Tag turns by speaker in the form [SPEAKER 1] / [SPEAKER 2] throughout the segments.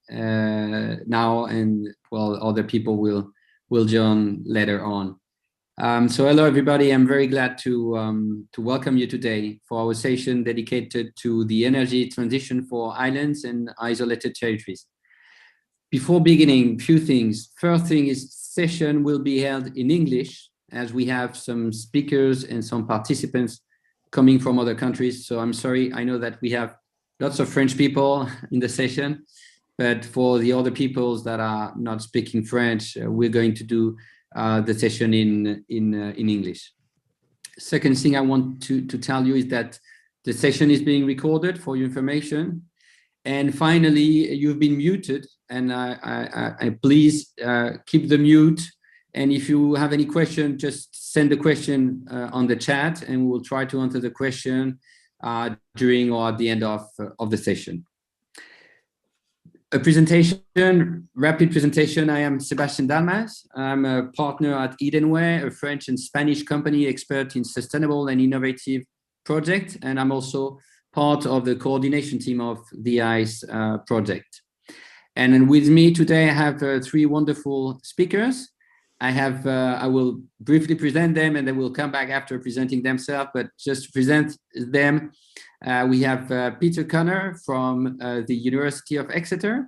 [SPEAKER 1] now, and well, other people will join later on. So hello everybody, I'm very glad to welcome you today for our session dedicated to the energy transition for islands and isolated territories. Before beginning, few things. First thing is session will be held in English, as we have some speakers and some participants coming from other countries. So I'm sorry, I know that we have lots of French people in the session, but for the other peoples that are not speaking French, we're going to do the session in English. Second thing I want to tell you is that the session is being recorded for your information. And finally, you've been muted, and I please keep the mute. And if you have any question, just send the question on the chat, and we'll try to answer the question during or at the end of the session. A presentation, rapid presentation. I am Sebastian Dalmas. I'm a partner at Edenware, a French and Spanish company expert in sustainable and innovative projects, and I'm also part of the coordination team of the ICE project. And then with me today, I have three wonderful speakers. I will briefly present them, and they will come back after presenting themselves, but just to present them, we have Peter Connor from the University of Exeter.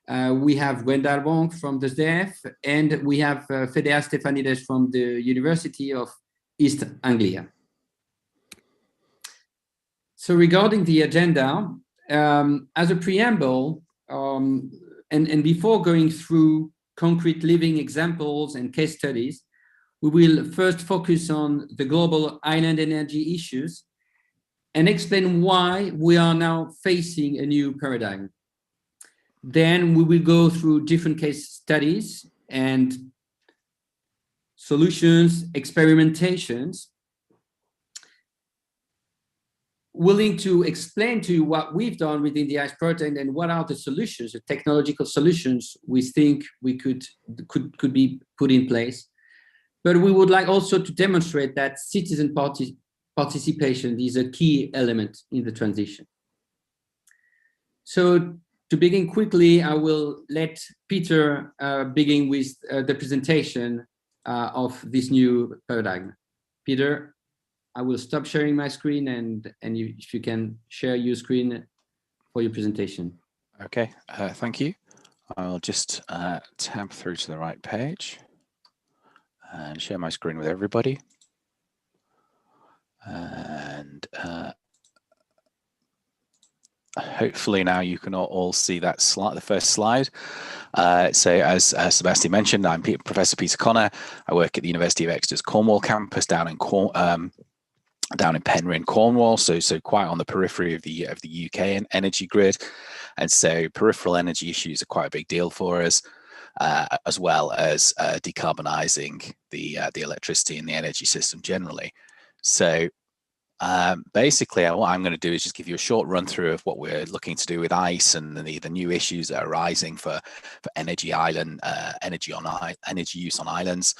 [SPEAKER 1] We have Gwendal Wong from the SDF, and we have Fedea Stefanides from the University of East Anglia. So regarding the agenda, as a preamble, and before going through concrete living examples and case studies, we will first focus on the global island energy issues and explain why we are now facing a new paradigm. Then we will go through different case studies and solutions, experimentations, willing to explain to you what we've done within the ICE project and what are the solutions, the technological solutions we think we could be put in place. But we would like also to demonstrate that citizen participation is a key element in the transition. So to begin quickly, I will let Peter begin with the presentation of this new paradigm. Peter, I will stop sharing my screen, and if you can share your screen for your presentation.
[SPEAKER 2] Okay, thank you. I'll just tab through to the right page and share my screen with everybody. And hopefully now you can all see that slide, the first slide. So as Sebastian mentioned, I'm Professor Peter Connor. I work at the University of Exeter's Cornwall campus down in Penryn, Cornwall, so quite on the periphery of the UK and energy grid, and so peripheral energy issues are quite a big deal for us, as well as decarbonising the electricity and the energy system generally. So basically, what I'm going to do is just give you a short run through of what we're looking to do with ICE and the new issues that are arising for energy use on islands.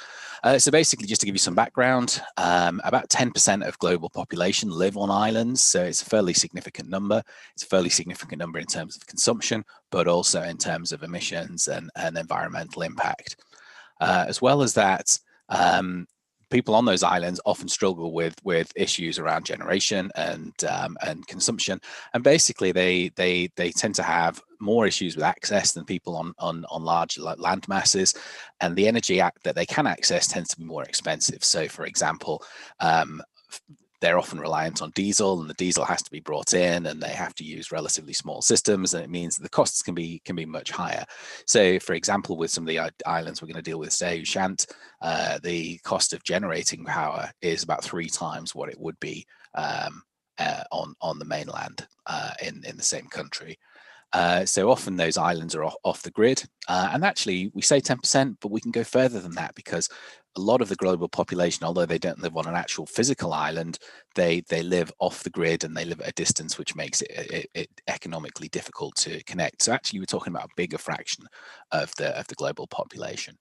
[SPEAKER 2] So basically, just to give you some background, about 10% of global population live on islands, so it's a fairly significant number. It's a fairly significant number in terms of consumption, but also in terms of emissions and environmental impact. As well as that, people on those islands often struggle with issues around generation and consumption, and basically they tend to have more issues with access than people on large land masses, and the energy that they can access tends to be more expensive. So, for example, they're often reliant on diesel, and the diesel has to be brought in, and they have to use relatively small systems, and it means that the costs can be much higher. So, for example, with some of the islands we're going to deal with today, Ushant, the cost of generating power is about 3 times what it would be on the mainland in the same country. So often those islands are off the grid, and actually we say 10%, but we can go further than that, because a lot of the global population, although they don't live on an actual physical island, they live off the grid, and they live at a distance which makes it economically difficult to connect. So actually we're talking about a bigger fraction of the global population.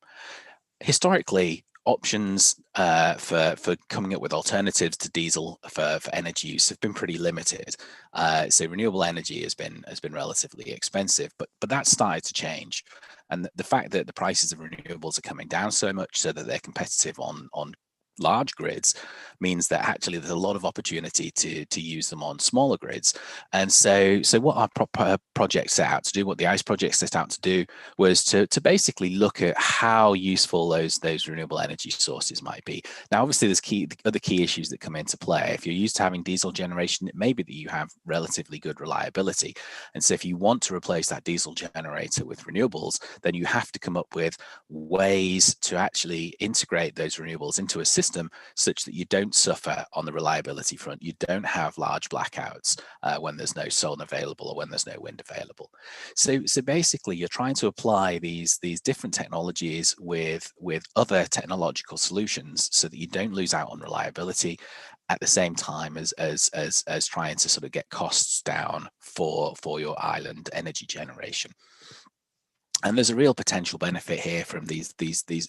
[SPEAKER 2] Historically, options for coming up with alternatives to diesel for energy use have been pretty limited. So renewable energy has been relatively expensive, but that's started to change. And the fact that the prices of renewables are coming down so much so that they're competitive on large grids means that actually there's a lot of opportunity to use them on smaller grids. And so what our project set out to do, what the ICE project set out to do, was to basically look at how useful those renewable energy sources might be. Now, obviously, there's other key issues that come into play. If you're used to having diesel generation, it may be that you have relatively good reliability. And so if you want to replace that diesel generator with renewables, then you have to come up with ways to actually integrate those renewables into a system such that you don't suffer on the reliability front. You don't have large blackouts when there's no sun available or when there's no wind available. So basically, you're trying to apply these different technologies with other technological solutions so that you don't lose out on reliability at the same time as trying to sort of get costs down for your island energy generation. And there's a real potential benefit here from these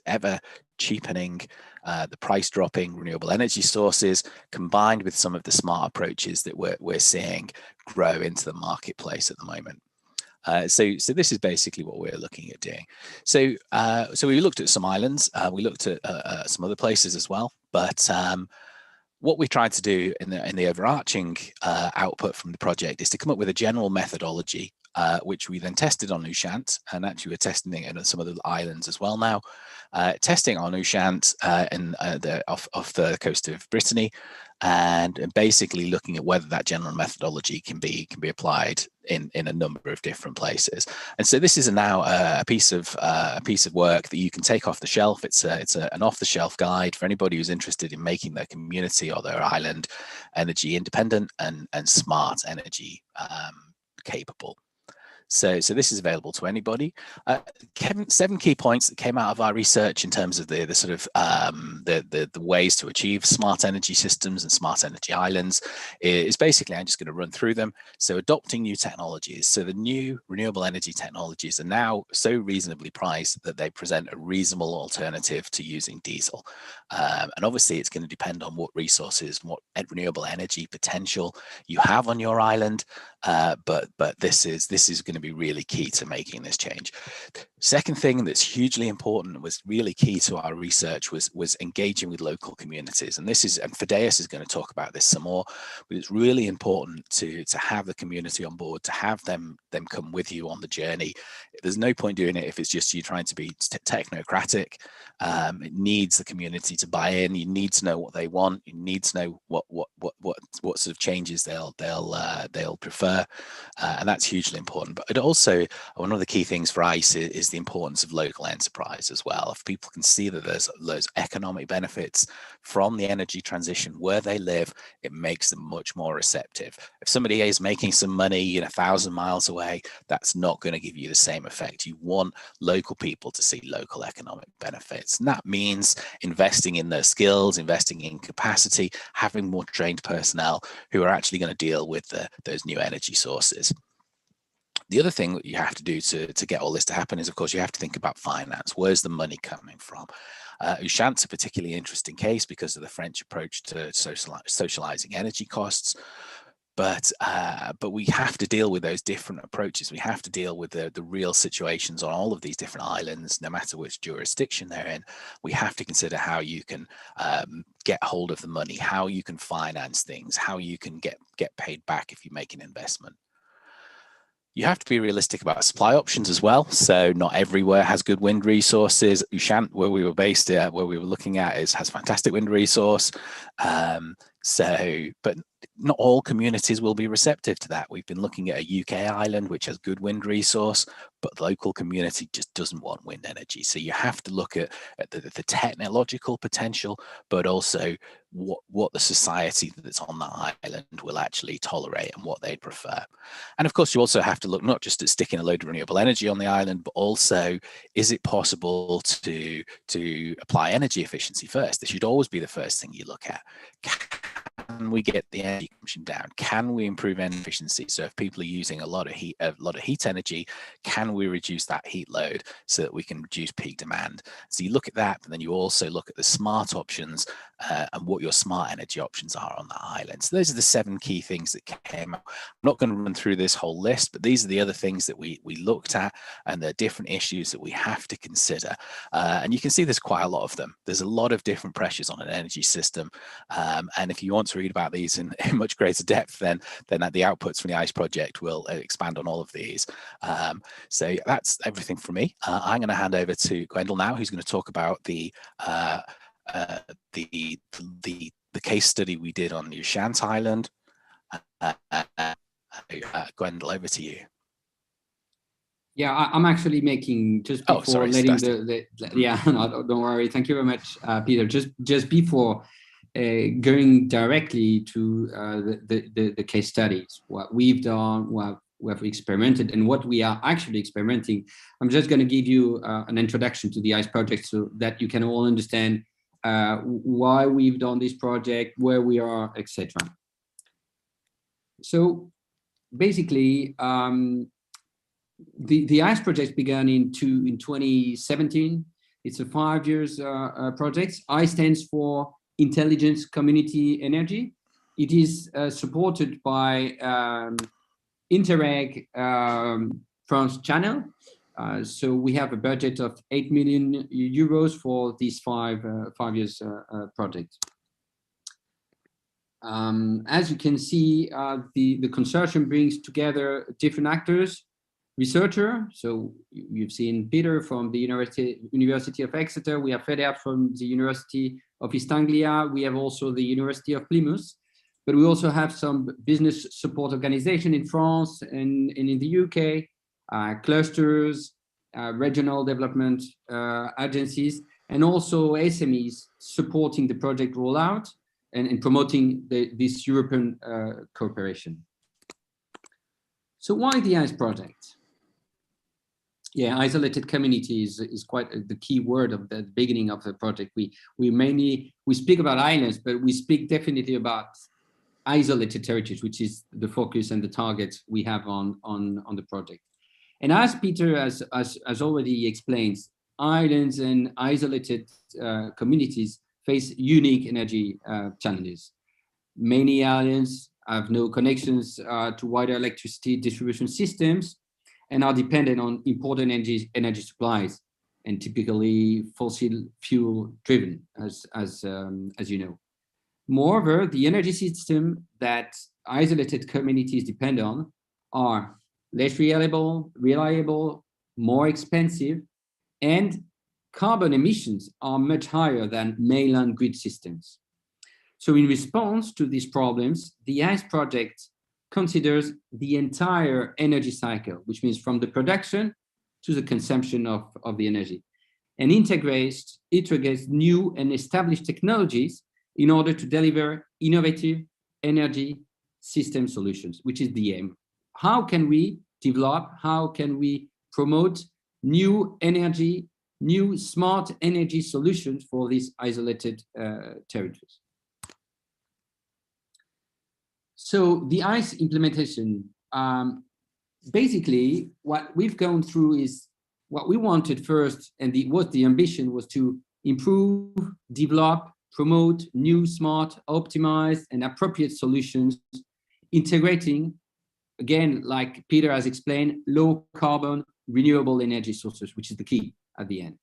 [SPEAKER 2] ever cheapening, the price dropping renewable energy sources, combined with some of the smart approaches that we're seeing grow into the marketplace at the moment. So this is basically what we're looking at doing. So we looked at some islands, we looked at some other places as well, but what we tried to do in the overarching output from the project is to come up with a general methodology, which we then tested on Ushant, and actually we're testing it on some other islands as well now. Testing on Ushant off the coast of Brittany, and basically looking at whether that general methodology can be applied in a number of different places. And so this is now a piece of work that you can take off the shelf. It's an off-the-shelf guide for anybody who's interested in making their community or their island energy independent and smart energy capable. So this is available to anybody. Kevin, 7 key points that came out of our research in terms of the sort of the ways to achieve smart energy systems and smart energy islands is basically, I'm just going to run through them. So adopting new technologies. So the new renewable energy technologies are now so reasonably priced that they present a reasonable alternative to using diesel. And obviously it's going to depend on what resources, what renewable energy potential you have on your island. But this is going to be really key to making this change. Second thing that's hugely important, was really key to our research, was engaging with local communities. And Fideas is going to talk about this some more, but it's really important to have the community on board, to have them come with you on the journey. There's no point doing it if it's just you trying to be technocratic. It needs the community to buy in. You need to know what they want. You need to know what sort of changes they'll prefer, and that's hugely important. But it also, one of the key things for ICE is the importance of local enterprise as well. If people can see that there's those economic benefits from the energy transition where they live, it makes them much more receptive. If somebody is making some money 1,000 miles away, that's not going to give you the same effect. You want local people to see local economic benefits, and that means investing in their skills, investing in capacity, having more trained personnel who are actually going to deal with those new energy sources. The other thing that you have to do to get all this to happen is, of course, you have to think about finance. Where's the money coming from? Ushant's a particularly interesting case because of the French approach to socializing energy costs. But we have to deal with those different approaches. We have to deal with the real situations on all of these different islands, no matter which jurisdiction they're in. We have to consider how you can get hold of the money, how you can finance things, how you can get paid back if you make an investment. You have to be realistic about supply options as well. So not everywhere has good wind resources. Ushant, where we were based, where we were looking at, has fantastic wind resource. But not all communities will be receptive to that. We've been looking at a UK island which has good wind resource, but the local community just doesn't want wind energy. So you have to look at the technological potential, but also what the society that's on that island will actually tolerate and what they prefer. And of course, you also have to look not just at sticking a load of renewable energy on the island, but also, is it possible to apply energy efficiency first? This should always be the first thing you look at. Can can we get the energy consumption down? Can we improve energy efficiency? So if people are using a lot of heat energy, can we reduce that heat load so that we can reduce peak demand? So you look at that, but then you also look at the smart options and what your smart energy options are on that island. So those are the 7 key things that came out. I'm not going to run through this whole list, but these are the other things that we looked at, and there are different issues that we have to consider. And you can see there's quite a lot of them. There's a lot of different pressures on an energy system. And if you want to read about these in much greater depth, then the outputs from the ICE project will expand on all of these. So that's everything from me. I'm going to hand over to Gwendal now, who's going to talk about the case study we did on Ushant Island. Gwendal, over to you.
[SPEAKER 1] Yeah, I'm actually making, just before no, don't worry. Thank you very much, Peter. Just before going directly to the case studies, what we've done, what we've experimented, and what we are actually experimenting, I'm just going to give you an introduction to the ICE project so that you can all understand why we've done this project, where we are, etc. So basically, the ICE project began in 2017. It's a 5 years project. ICE stands for Intelligence Community Energy. It is supported by Interreg France Channel. So we have a budget of 8 million euros for this 5 years project. As you can see, the consortium brings together different actors, researcher. So you've seen Peter from the University of Exeter. We have Fedea from the University of East Anglia. We have also the University of Plymouth. But we also have some business support organization in France and in the UK, clusters, regional development agencies, and also SMEs supporting the project rollout and promoting this European cooperation. So why the ICE project? Yeah, isolated communities is quite the key word of the beginning of the project. We speak about islands, but we speak definitely about isolated territories, which is the focus and the target we have on the project. And as Peter has already explained, islands and isolated communities face unique energy challenges. Many islands have no connections to wider electricity distribution systems and are dependent on important energy supplies, and typically fossil fuel driven, as you know. Moreover, the energy system that isolated communities depend on are less reliable, more expensive, and carbon emissions are much higher than mainland grid systems. So in response to these problems, the ICE project considers the entire energy cycle, which means from the production to the consumption of the energy, and integrates new and established technologies in order to deliver innovative energy system solutions, which is the aim. How can we develop, how can we promote new smart energy solutions for these isolated territories? So the ICE implementation, basically what we've gone through is what we wanted first, and what the ambition was to improve, develop, promote new, smart, optimized, and appropriate solutions, integrating, again, like Peter has explained, low carbon renewable energy sources, which is the key at the end.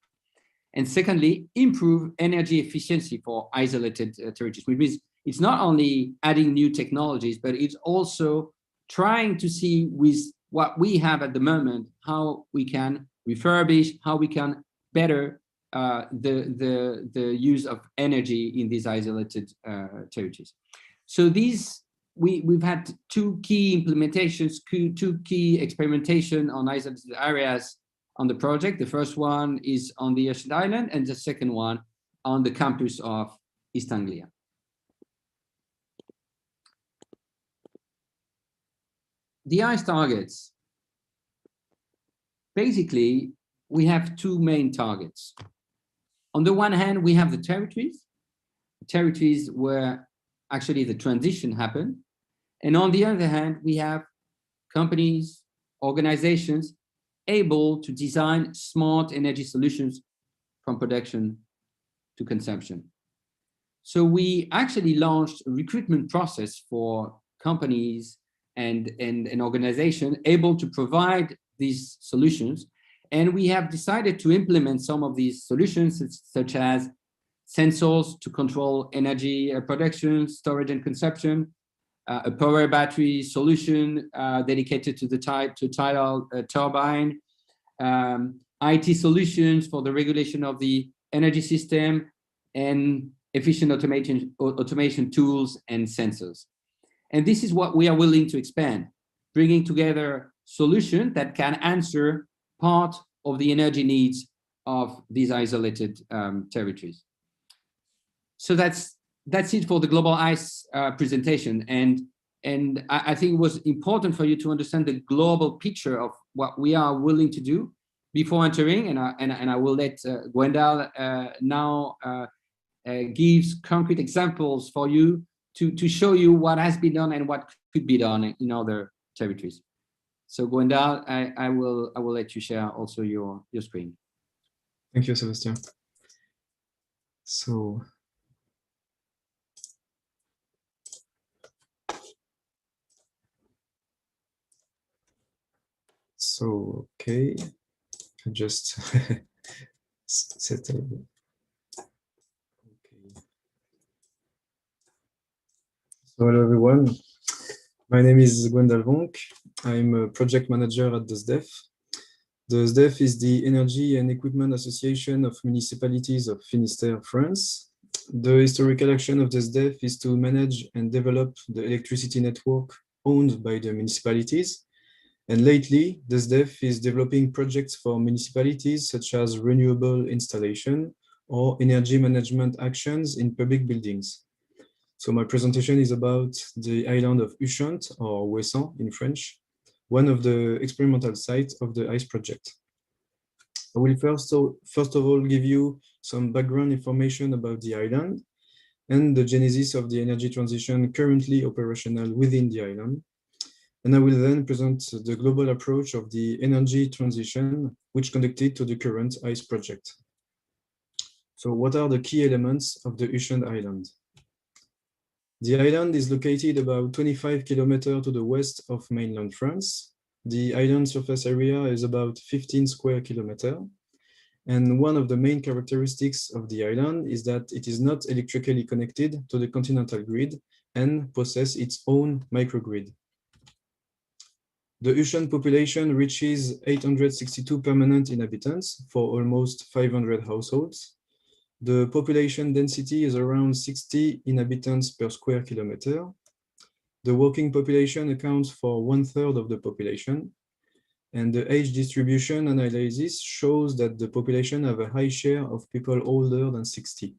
[SPEAKER 1] And secondly, improve energy efficiency for isolated territories, which means it's not only adding new technologies, but it's also trying to see with what we have at the moment, how we can refurbish, how we can better the use of energy in these isolated territories. So we've had 2 key implementations, 2 key experimentation on isolated areas on the project. The first one is on the Ushant Island, and the second one on the campus of East Anglia. The ICE targets. Basically, we have 2 main targets. On the one hand, we have the territories where actually the transition happen. And on the other hand, we have companies, organizations able to design smart energy solutions from production to consumption. So we actually launched a recruitment process for companies and an organization able to provide these solutions. And we have decided to implement some of these solutions, such as sensors to control energy production, storage, and consumption, a power battery solution dedicated to the tidal turbine, IT solutions for the regulation of the energy system, and efficient automation tools and sensors. And this is what we are willing to expand, bringing together solutions that can answer part of the energy needs of these isolated territories. So that's it for the Global ICE presentation. And I think it was important for you to understand the global picture of what we are willing to do before entering. And I will let Gwendal now gives concrete examples for you to show you what has been done and what could be done in other territories. So Gwendal, I will let you share also your screen.
[SPEAKER 3] Thank you, Sébastien. So okay, I just set up. Okay. So hello everyone. My name is Gwendal Vonk. I'm a project manager at the SDEF. The SDEF is the Energy and Equipment Association of Municipalities of Finistère, France. The historical action of the SDEF is to manage and develop the electricity network owned by the municipalities. And lately, the SDEF is developing projects for municipalities such as renewable installation or energy management actions in public buildings. So my presentation is about the island of Ushant, or Ouessant in French, one of the experimental sites of the ICE project. I will first of all give you some background information about the island and the genesis of the energy transition currently operational within the island. And I will then present the global approach of the energy transition, which conducted to the current ICE project. So what are the key elements of the Ushant Island? The island is located about 25 kilometers to the west of mainland France. The island surface area is about 15 square kilometers. And one of the main characteristics of the island is that it is not electrically connected to the continental grid and possesses its own microgrid. The Ushant population reaches 862 permanent inhabitants for almost 500 households. The population density is around 60 inhabitants per square kilometer. The working population accounts for 1/3 of the population. And the age distribution analysis shows that the population have a high share of people older than 60.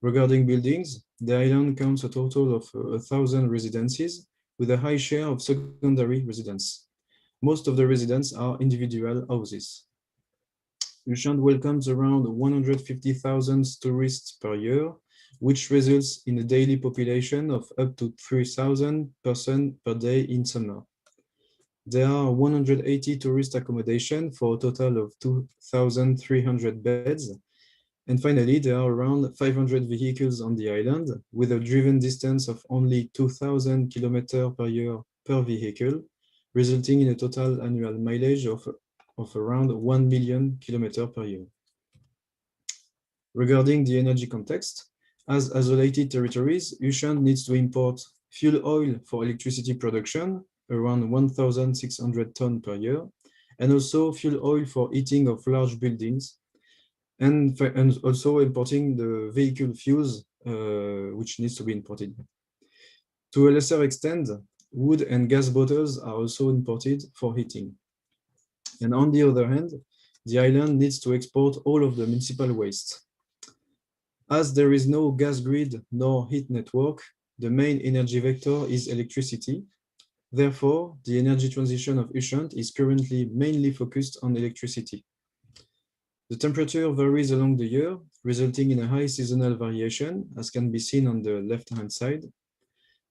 [SPEAKER 3] Regarding buildings, the island counts a total of 1,000 residences with a high share of secondary residents. Most of the residents are individual houses. Ushant welcomes around 150,000 tourists per year, which results in a daily population of up to 3,000 persons per day in summer. There are 180 tourist accommodations for a total of 2,300 beds. And finally, there are around 500 vehicles on the island with a driven distance of only 2,000 kilometers per year per vehicle, resulting in a total annual mileage of around 1 million kilometers per year. Regarding the energy context, as isolated territories, Ushant needs to import fuel oil for electricity production, around 1,600 tons per year, and also fuel oil for heating of large buildings, and also importing the vehicle fuels, which needs to be imported. To a lesser extent, wood and gas bottles are also imported for heating. And on the other hand, the island needs to export all of the municipal waste. As there is no gas grid nor heat network, the main energy vector is electricity. Therefore, the energy transition of Ushant is currently mainly focused on electricity. The temperature varies along the year, resulting in a high seasonal variation, as can be seen on the left-hand side.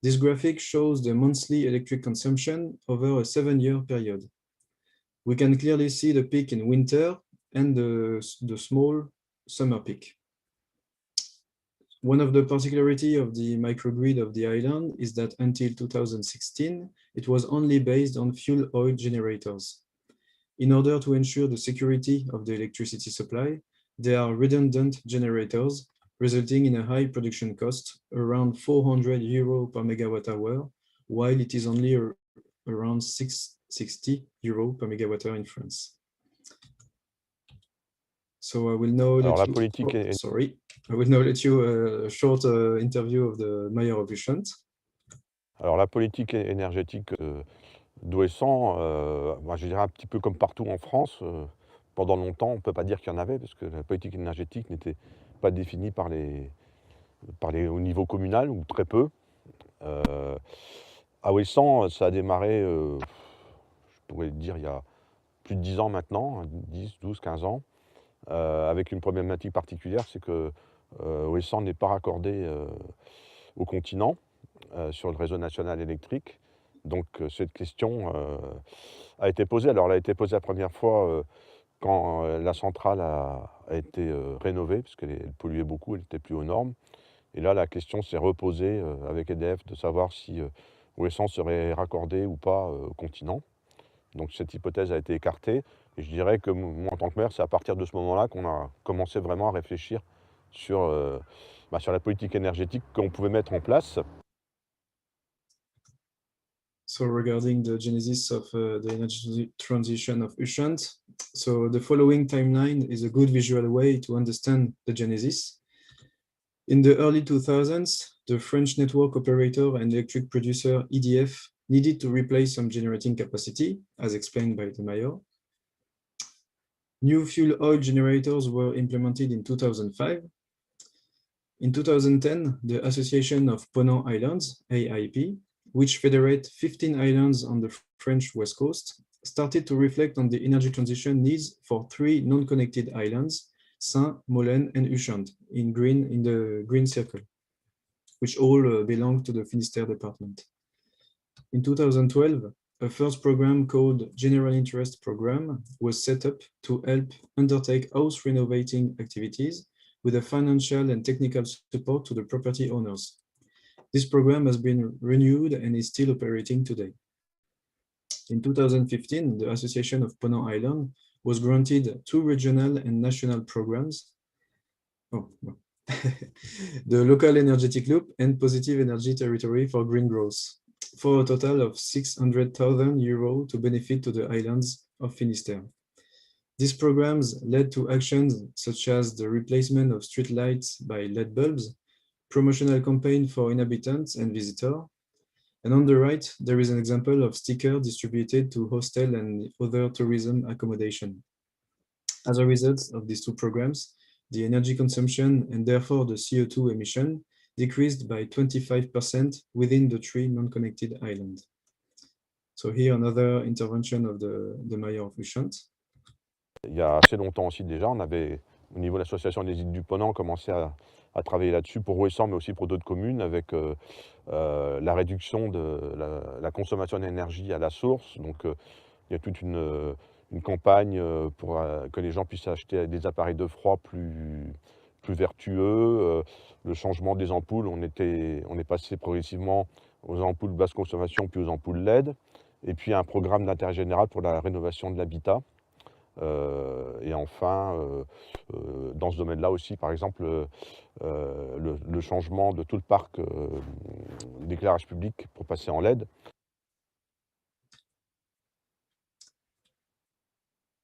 [SPEAKER 3] This graphic shows the monthly electric consumption over a 7-year period. We can clearly see the peak in winter and the small summer peak. One of the particularities of the microgrid of the island is that until 2016, it was only based on fuel oil generators. In order to ensure the security of the electricity supply, there are redundant generators, resulting in a high production cost, around 400 euro per megawatt hour, while it is only around 660 euro per megawatt hour in France. So I will now let I will now let you a short interview of the mayor of Ushant.
[SPEAKER 4] Alors la politique énergétique d'Ouessant, moi je dirais un petit peu comme partout en France, pendant longtemps on ne peut pas dire qu'il y en avait, parce que la politique énergétique n'était pas définie au niveau communal, ou très peu. À Ouessant, ça a démarré, je pourrais dire, il y a plus de 10 ans maintenant, 10, 12, 15 ans, avec une problématique particulière, c'est que Ouessant n'est pas raccordé au continent, sur le réseau national électrique. Donc cette question a été posée. Alors elle a été posée la première fois quand la centrale a été rénovée, parce qu'elle polluait beaucoup, elle n'était plus aux normes. Et là, la question s'est reposée avec EDF de savoir si Ouessant serait raccordé ou pas au continent. Donc cette hypothèse a été écartée. Et je dirais que moi, en tant que maire, c'est à partir de ce moment-là qu'on a commencé vraiment à réfléchir sur la politique énergétique qu'on pouvait mettre en place.
[SPEAKER 3] So regarding the genesis of the energy transition of Ushant, so the following timeline is a good visual way to understand the genesis. In the early 2000s, the French network operator and electric producer EDF needed to replace some generating capacity, as explained by the mayor. New fuel oil generators were implemented in 2005. In 2010, the Association of Ponant Islands, AIP, which federate 15 islands on the French west coast, started to reflect on the energy transition needs for 3 non-connected islands, Saint, Molène, and Ushant, in the green circle, which all belong to the Finistère department. In 2012, a first program called General Interest Program was set up to help undertake house renovating activities with a financial and technical support to the property owners. This program has been renewed and is still operating today. In 2015, the Association of Ponant Island was granted 2 regional and national programs. The Local Energetic Loop and Positive Energy Territory for Green Growth, for a total of 600,000 euros to benefit to the islands of Finistère. These programs led to actions such as the replacement of street lights by LED bulbs, promotional campaign for inhabitants and visitors. And on the right, there is an example of stickers distributed to hostel and other tourism accommodation. As a result of these 2 programs, the energy consumption and therefore the CO2 emission decreased by 25% within the 3 non-connected islands. So here another intervention of the mayor of Ushant.
[SPEAKER 4] Il y a assez longtemps aussi déjà, on avait, au niveau de l'association des îles du Ponant, commencé à travailler là-dessus pour Ouessant, mais aussi pour d'autres communes, avec la réduction de la consommation d'énergie à la source. Donc il y a toute une campagne pour que les gens puissent acheter des appareils de froid plus vertueux, le changement des ampoules, on est passé progressivement aux ampoules basse consommation puis aux ampoules LED, et puis un programme d'intérêt général pour la rénovation de l'habitat. Et enfin, dans ce domaine-là aussi, par exemple, le changement de tout le parc d'éclairage public pour passer en LED.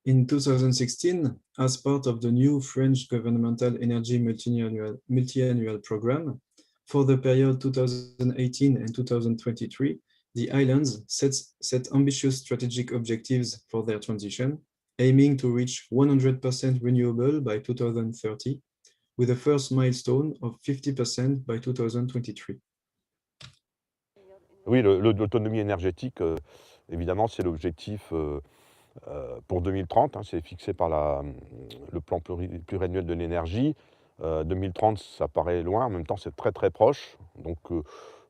[SPEAKER 3] In 2016, as part of the new French governmental energy multi-annual program, for the period 2018 and 2023, the islands set ambitious strategic objectives for their transition, aiming to reach 100% renewable by 2030, with a first milestone of 50% by 2023.
[SPEAKER 4] Oui, l'autonomie énergétique, évidemment, c'est l'objectif pour 2030, hein, c'est fixé par le plan pluriannuel de l'énergie. 2030, ça paraît loin, en même temps c'est très très proche. Donc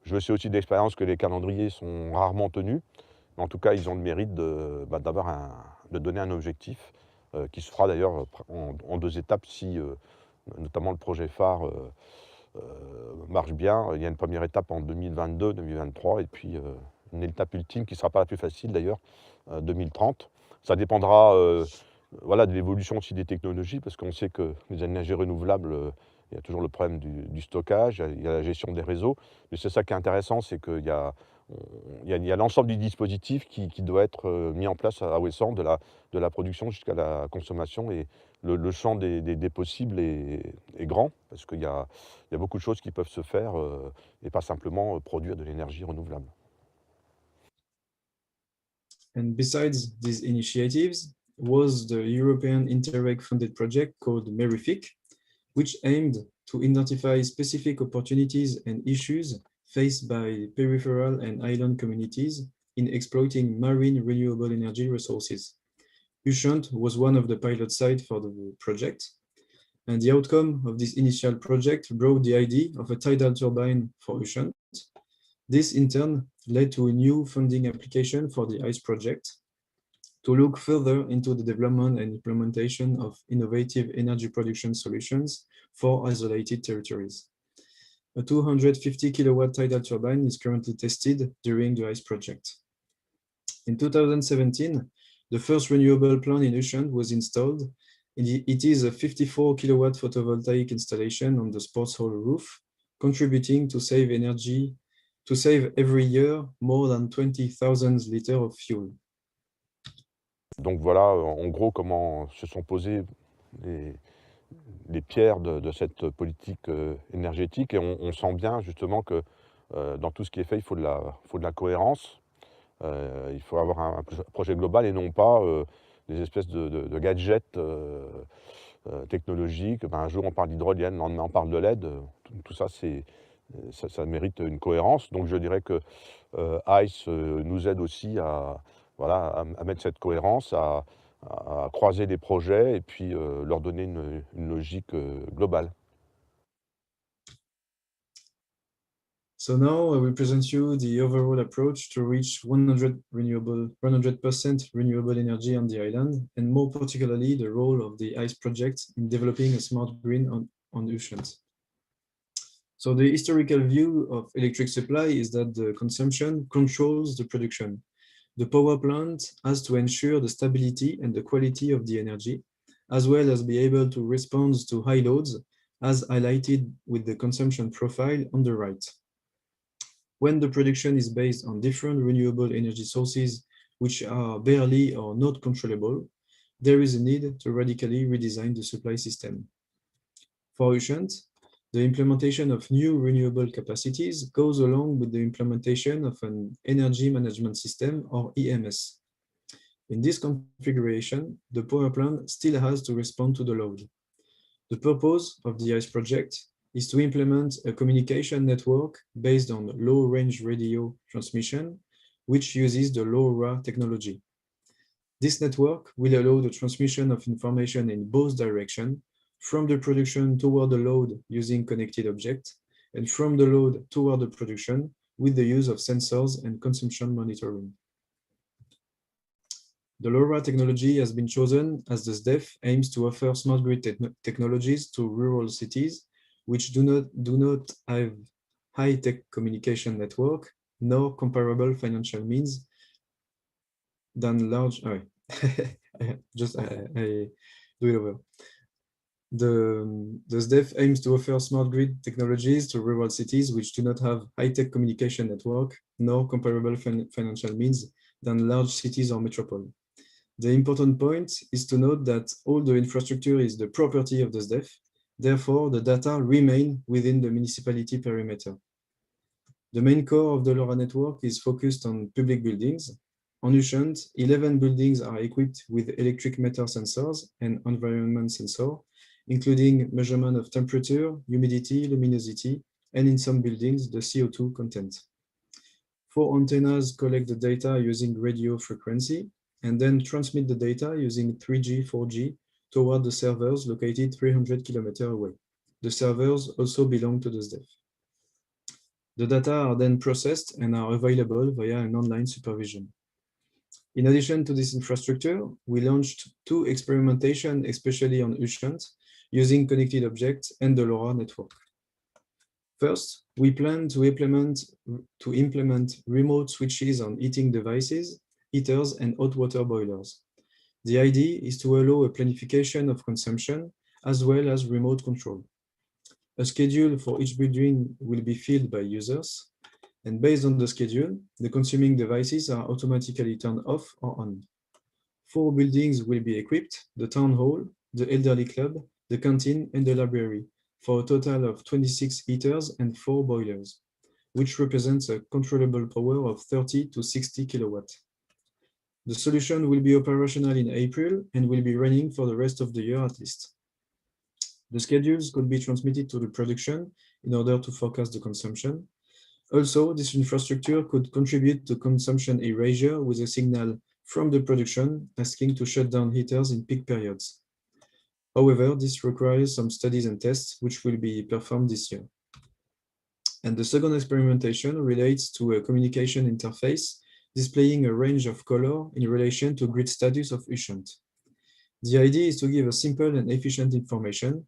[SPEAKER 4] je sais aussi d'expérience que les calendriers sont rarement tenus. Mais en tout cas, ils ont le mérite de donner un objectif qui se fera d'ailleurs en 2 étapes si notamment le projet phare marche bien. Il y a une première étape en 2022, 2023 et puis une étape ultime qui ne sera pas la plus facile d'ailleurs, 2030. Ça dépendra voilà, de l'évolution aussi des technologies, parce qu'on sait que les énergies renouvelables, il y a toujours le problème du stockage, il y a la gestion des réseaux. Mais c'est ça qui est intéressant, c'est qu'il y a l'ensemble du dispositif qui doit être mis en place à Ouessant, de la production jusqu'à la consommation. Et le champ des possibles est grand, parce qu'il y a beaucoup de choses qui peuvent se faire et pas simplement produire de l'énergie renouvelable.
[SPEAKER 3] And besides these initiatives was the European Interreg-funded project called MERIFIC, which aimed to identify specific opportunities and issues faced by peripheral and island communities in exploiting marine renewable energy resources. Ushant was one of the pilot sites for the project, and the outcome of this initial project brought the idea of a tidal turbine for Ushant. This in turn led to a new funding application for the ICE project to look further into the development and implementation of innovative energy production solutions for isolated territories. A 250 kilowatt tidal turbine is currently tested during the ICE project. In 2017, the first renewable plant in Ushant was installed. It is a 54 kilowatt photovoltaic installation on the sports hall roof, contributing to save every year more than 20,000 liters of fuel.
[SPEAKER 4] Donc voilà, en gros, comment se sont posées les pierres de cette politique énergétique. Et on sent bien justement que dans tout ce qui est fait, il faut de la cohérence. Il faut avoir un projet global et non pas des espèces de gadgets technologiques. Ben, un jour on parle d'hydrolienne, le lendemain on parle de LED. Tout ça, ça mérite une cohérence. Donc je dirais que ICE nous aide aussi à mettre cette cohérence, à croiser les projets et puis leur donner une logique globale.
[SPEAKER 3] So now I will present you the overall approach to reach 100% renewable energy on the island, and more particularly the role of the ICE project in developing a smart grid on Ushant. So the historical view of electric supply is that the consumption controls the production. The power plant has to ensure the stability and the quality of the energy, as well as be able to respond to high loads, as highlighted with the consumption profile on the right. When the production is based on different renewable energy sources, which are barely or not controllable, there is a need to radically redesign the supply system. For Ushant, the implementation of new renewable capacities goes along with the implementation of an energy management system, or EMS. In this configuration, the power plant still has to respond to the load. The purpose of the ICE project is to implement a communication network based on low-range radio transmission, which uses the LoRa technology. This network will allow the transmission of information in both directions, from the production toward the load using connected objects, and from the load toward the production with the use of sensors and consumption monitoring. The LoRa technology has been chosen as the SDEF aims to offer smart grid technologies to rural cities which do not have high-tech communication network nor comparable financial means than large. I do it over. The SDEF aims to offer smart grid technologies to rural cities which do not have high-tech communication network nor comparable financial means than large cities or metropole. The important point is to note that all the infrastructure is the property of the SDEF. Therefore, the data remain within the municipality perimeter. The main core of the LoRa network is focused on public buildings. On Ushant, 11 buildings are equipped with electric meter sensors and environment sensor, including measurement of temperature, humidity, luminosity, and in some buildings, the CO2 content. 4 antennas collect the data using radio frequency, and then transmit the data using 3G, 4G toward the servers located 300 kilometers away. The servers also belong to the SDEF. The data are then processed and are available via an online supervision. In addition to this infrastructure, we launched 2 experimentations, especially on Ushant, using connected objects and the LoRa network. First, we plan to implement remote switches on heating devices, heaters, and hot water boilers. The idea is to allow a planification of consumption as well as remote control. A schedule for each building will be filled by users, and based on the schedule, the consuming devices are automatically turned off or on. 4 buildings will be equipped: the town hall, the elderly club, the canteen, and the library, for a total of 26 heaters and 4 boilers, which represents a controllable power of 30 to 60 kilowatts. The solution will be operational in April and will be running for the rest of the year at least. The schedules could be transmitted to the production in order to forecast the consumption. Also, this infrastructure could contribute to consumption erasure with a signal from the production asking to shut down heaters in peak periods. However, this requires some studies and tests which will be performed this year. And the second experimentation relates to a communication interface displaying a range of color in relation to grid status of Ushant. The idea is to give a simple and efficient information.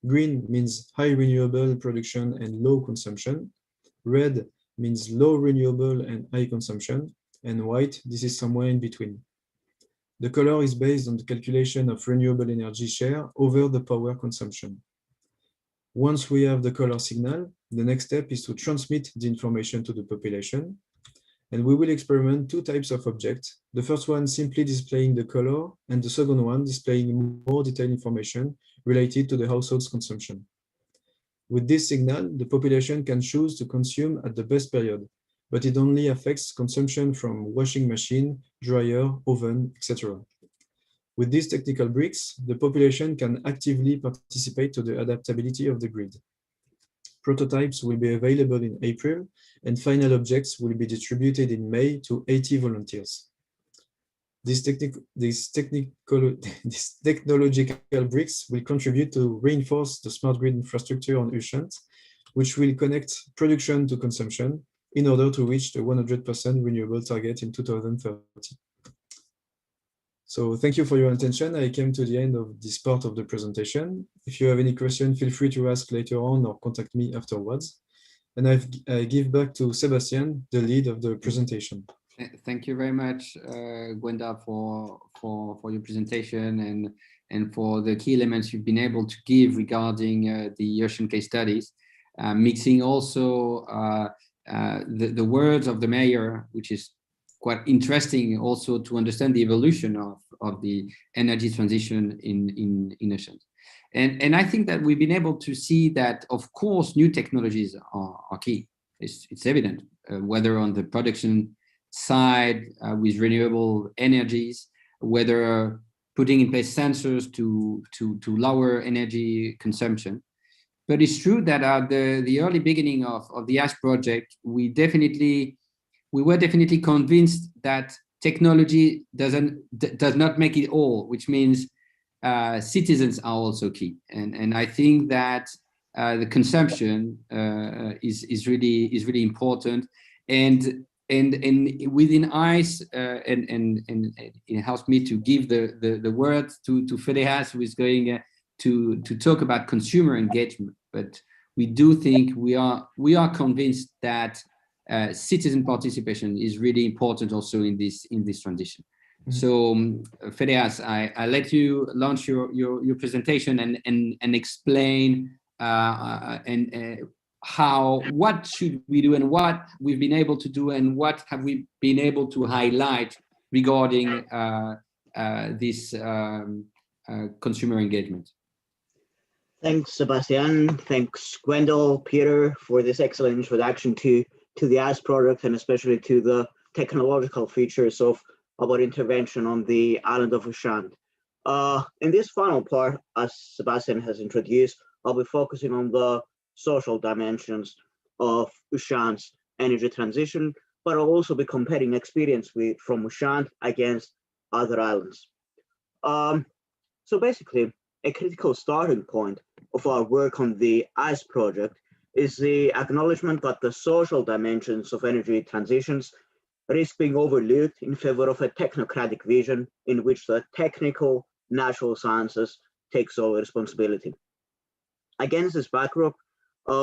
[SPEAKER 3] Green means high renewable production and low consumption. Red means low renewable and high consumption. And white, this is somewhere in between. The color is based on the calculation of renewable energy share over the power consumption. Once we have the color signal, the next step is to transmit the information to the population. And we will experiment 2 types of objects. The first one simply displaying the color, and the second one displaying more detailed information related to the household's consumption. With this signal, the population can choose to consume at the best period, but it only affects consumption from washing machine, dryer, oven, etc. With these technical bricks, the population can actively participate to the adaptability of the grid. Prototypes will be available in April, and final objects will be distributed in May to 80 volunteers. These technological bricks will contribute to reinforce the smart grid infrastructure on Ushant, which will connect production to consumption in order to reach the 100% renewable target in 2030. So thank you for your attention. I came to the end of this part of the presentation. If you have any questions, feel free to ask later on or contact me afterwards. And I give back to Sebastian, the lead of the presentation.
[SPEAKER 1] Thank you very much, Gwenda, for your presentation and for the key elements you've been able to give regarding the Ushant case studies, mixing also the words of the mayor, which is quite interesting also to understand the evolution of the energy transition in Ushant. And I think that we've been able to see that, of course, new technologies are key. It's evident, whether on the production side with renewable energies, whether putting in place sensors to lower energy consumption. But it's true that at the early beginning of the ASH project, we were definitely convinced that technology does not make it all, which means citizens are also key. And I think that the consumption is really important. And within ICE, and it helps me to give the word to Fedeas, who is going to talk about consumer engagement. But we do think we are convinced that citizen participation is really important also in this transition. Mm-hmm. So Fedeas, I let you launch your presentation and explain what should we do and what we've been able to do and what have we been able to highlight regarding this consumer engagement.
[SPEAKER 5] Thanks, Sebastian. Thanks, Gwendal, Peter, for this excellent introduction to the ASH product and especially to the technological features of our intervention on the island of Ushant. In this final part, as Sebastian has introduced, I'll be focusing on the social dimensions of Ushant's energy transition, but I'll also be comparing experience from Ushant against other islands. So basically, a critical starting point of our work on the ICE project is the acknowledgement that the social dimensions of energy transitions risk being overlooked in favor of a technocratic vision in which the technical natural sciences take sole responsibility. Against this backdrop,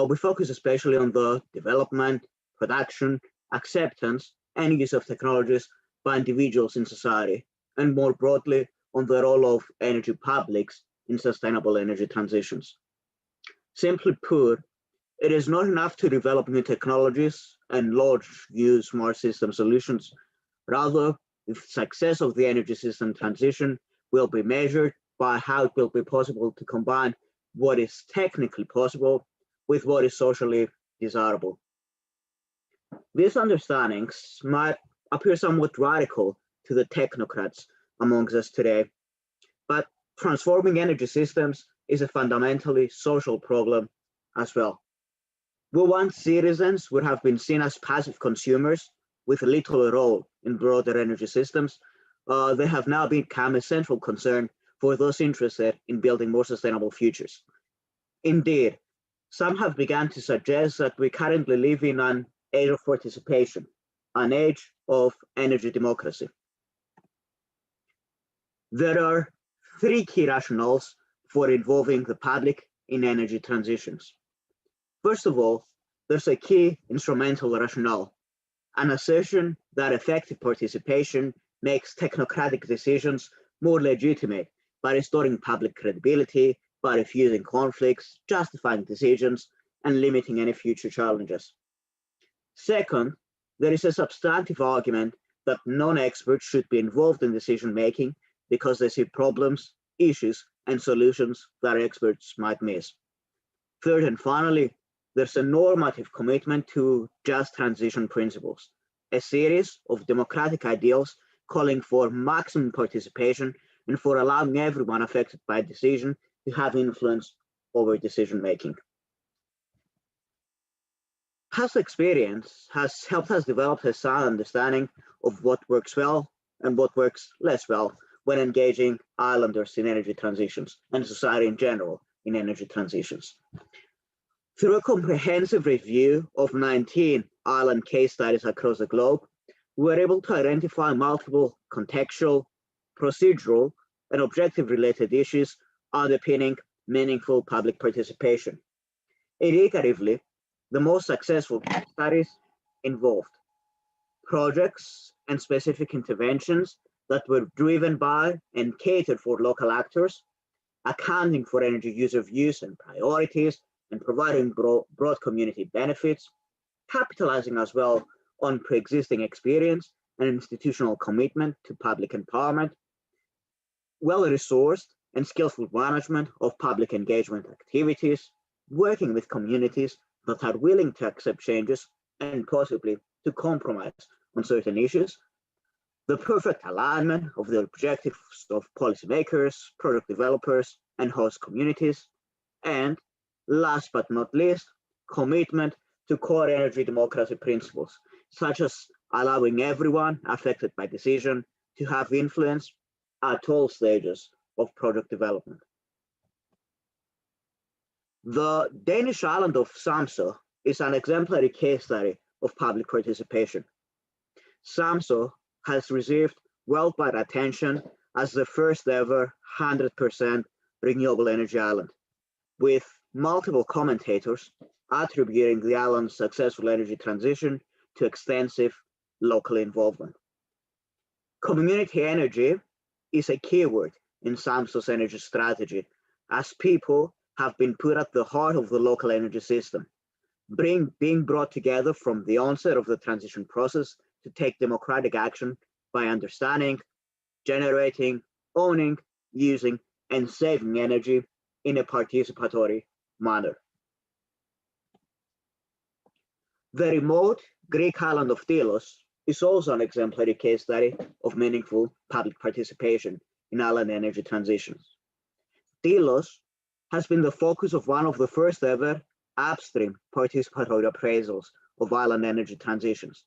[SPEAKER 5] we focus especially on the development, production, acceptance, and use of technologies by individuals in society, and more broadly, on the role of energy publics in sustainable energy transitions. Simply put, it is not enough to develop new technologies and launch new smart system solutions. Rather, the success of the energy system transition will be measured by how it will be possible to combine what is technically possible with what is socially desirable. These understandings might appear somewhat radical to the technocrats amongst us today, but transforming energy systems is a fundamentally social problem as well. Where once citizens would have been seen as passive consumers with little role in broader energy systems, they have now become a central concern for those interested in building more sustainable futures. Indeed, some have begun to suggest that we currently live in an age of participation, an age of energy democracy. There are three key rationales for involving the public in energy transitions. First of all, there's a key instrumental rationale, an assertion that effective participation makes technocratic decisions more legitimate by restoring public credibility, by refusing conflicts, justifying decisions, and limiting any future challenges. Second, there is a substantive argument that non-experts should be involved in decision-making because they see problems, issues, and solutions that experts might miss. Third and finally, there's a normative commitment to just transition principles, a series of democratic ideals calling for maximum participation and for allowing everyone affected by a decision to have influence over decision-making. Past experience has helped us develop a sound understanding of what works well and what works less well when engaging islanders in energy transitions and society in general in energy transitions. Through a comprehensive review of 19 island case studies across the globe, we were able to identify multiple contextual, procedural, and objective related issues underpinning meaningful public participation. Indicatively, the most successful case studies involved projects and specific interventions that were driven by and catered for local actors, accounting for energy user views and priorities, and providing broad community benefits, capitalizing as well on pre-existing experience and institutional commitment to public empowerment, well-resourced and skillful management of public engagement activities, working with communities that are willing to accept changes and possibly to compromise on certain issues, the perfect alignment of the objectives of policymakers, product developers, and host communities, and last but not least, commitment to core energy democracy principles, such as allowing everyone affected by decision to have influence at all stages of product development. The Danish island of Samsø is an exemplary case study of public participation. Samsø has received worldwide attention as the first ever 100% renewable energy island, with multiple commentators attributing the island's successful energy transition to extensive local involvement. Community energy is a keyword in Samsø's energy strategy, as people have been put at the heart of the local energy system, being brought together from the onset of the transition process to take democratic action by understanding, generating, owning, using, and saving energy in a participatory manner. The remote Greek island of Delos is also an exemplary case study of meaningful public participation in island energy transitions. Delos has been the focus of one of the first ever upstream participatory appraisals of island energy transitions,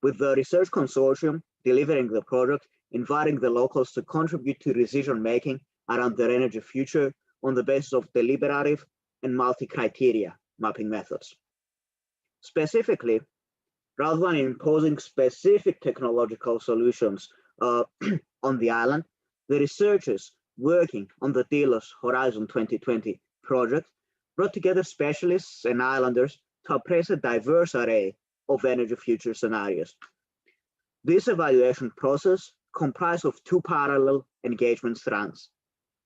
[SPEAKER 5] with the research consortium delivering the project inviting the locals to contribute to decision-making around their energy future on the basis of deliberative and multi-criteria mapping methods. Specifically, rather than imposing specific technological solutions on the island, the researchers working on the Delos Horizon 2020 project brought together specialists and islanders to appraise a diverse array of energy future scenarios. This evaluation process comprised of two parallel engagement strands,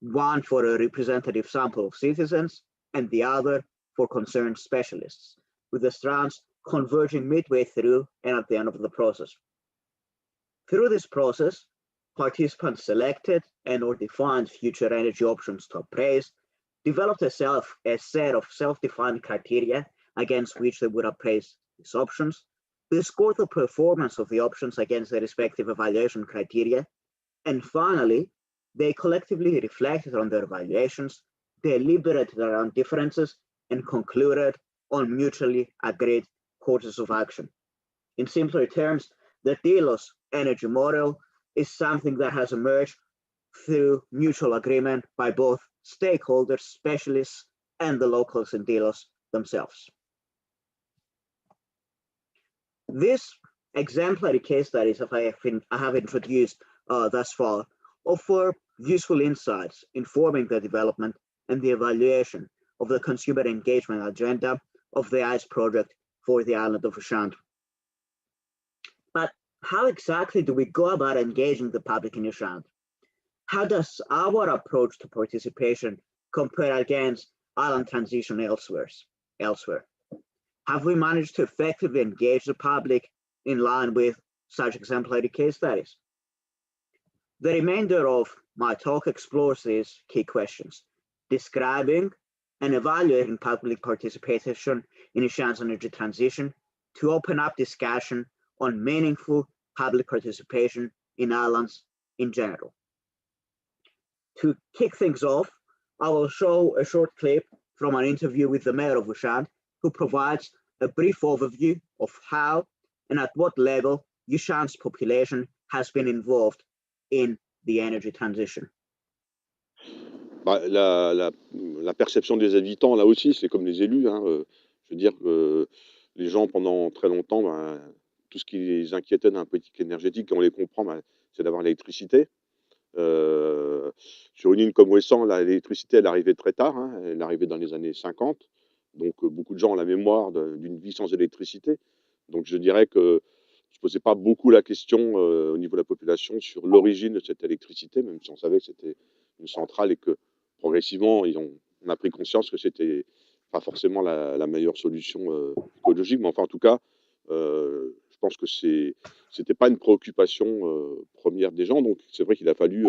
[SPEAKER 5] one for a representative sample of citizens and the other for concerned specialists, with the strands converging midway through and at the end of the process. Through this process, participants selected and or defined future energy options to appraise, developed a set of self-defined criteria against which they would appraise these options. They scored the performance of the options against their respective evaluation criteria, and finally, they collectively reflected on their evaluations, deliberated around differences, and concluded on mutually agreed courses of action. In simpler terms, the Delos energy model is something that has emerged through mutual agreement by both stakeholders, specialists, and the locals in Delos themselves. This exemplary case studies I have introduced thus far offer useful insights informing the development and the evaluation of the consumer engagement agenda of the ICE project for the island of Ushant. But how exactly do we go about engaging the public in Ushant? How does our approach to participation compare against island transition elsewhere? Have we managed to effectively engage the public in line with such exemplary case studies? The remainder of my talk explores these key questions, describing and evaluating public participation in Ushant's energy transition to open up discussion on meaningful public participation in islands in general. To kick things off, I will show a short clip from an interview with the mayor of Ushant, who provides a brief overview of how and at what level Ushant's population has been involved in the energy transition.
[SPEAKER 4] La perception des habitants, là aussi, c'est comme les élus. Je veux dire que les gens, pendant très longtemps, tout ce qui les inquiétait d'un politique énergétique, on les comprend, c'est d'avoir l'électricité. Sur une île comme Ouessant, l'électricité, elle arrivait très tard, elle arrivait dans les années 50. Donc, beaucoup de gens ont la mémoire d'une vie sans électricité. Donc, je dirais que je ne posais pas beaucoup la question au niveau de la population sur l'origine de cette électricité, même si on savait que c'était une centrale et que progressivement, on a pris conscience que c'était pas forcément la meilleure solution écologique. Mais enfin, en tout cas, je pense que c'était pas une préoccupation première des gens. Donc, c'est vrai qu'il a fallu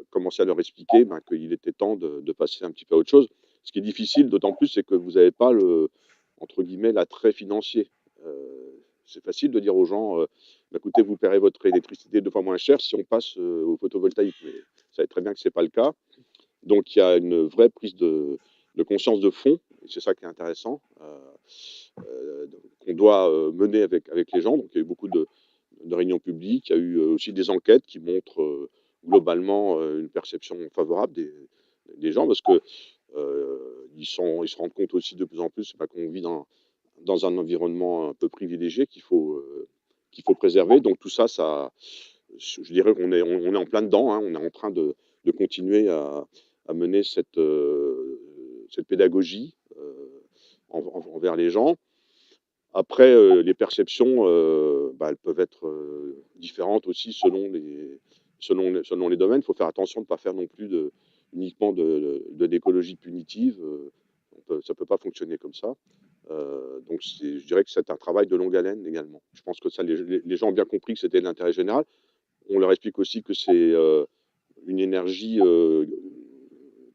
[SPEAKER 4] commencer à leur expliquer qu'il était temps de passer un petit peu à autre chose. Ce qui est difficile, d'autant plus, c'est que vous n'avez pas entre guillemets, l'attrait financier. C'est facile de dire aux gens, écoutez, vous paierez votre électricité 2 fois moins cher si on passe au photovoltaïque. Mais vous savez très bien que ce n'est pas le cas. Donc, il y a une vraie prise de conscience de fond, et c'est ça qui est intéressant, qu'on doit mener avec les gens. Donc, il y a eu beaucoup de réunions publiques, il y a eu aussi des enquêtes qui montrent globalement une perception favorable des gens, parce que ils se rendent compte aussi de plus en plus qu'on vit dans un environnement un peu privilégié qu'il faut préserver. Donc tout ça, je dirais qu'on est en plein dedans, on est en train de continuer à mener cette pédagogie envers les gens. Après, les perceptions, elles peuvent être différentes aussi selon les domaines. Il faut faire attention de ne pas faire non plus uniquement de l'écologie punitive. Ça ne peut pas fonctionner comme ça. Donc, je dirais que c'est un travail de longue haleine également. Je pense que ça, les gens ont bien compris que c'était de l'intérêt général. On leur explique aussi que c'est une énergie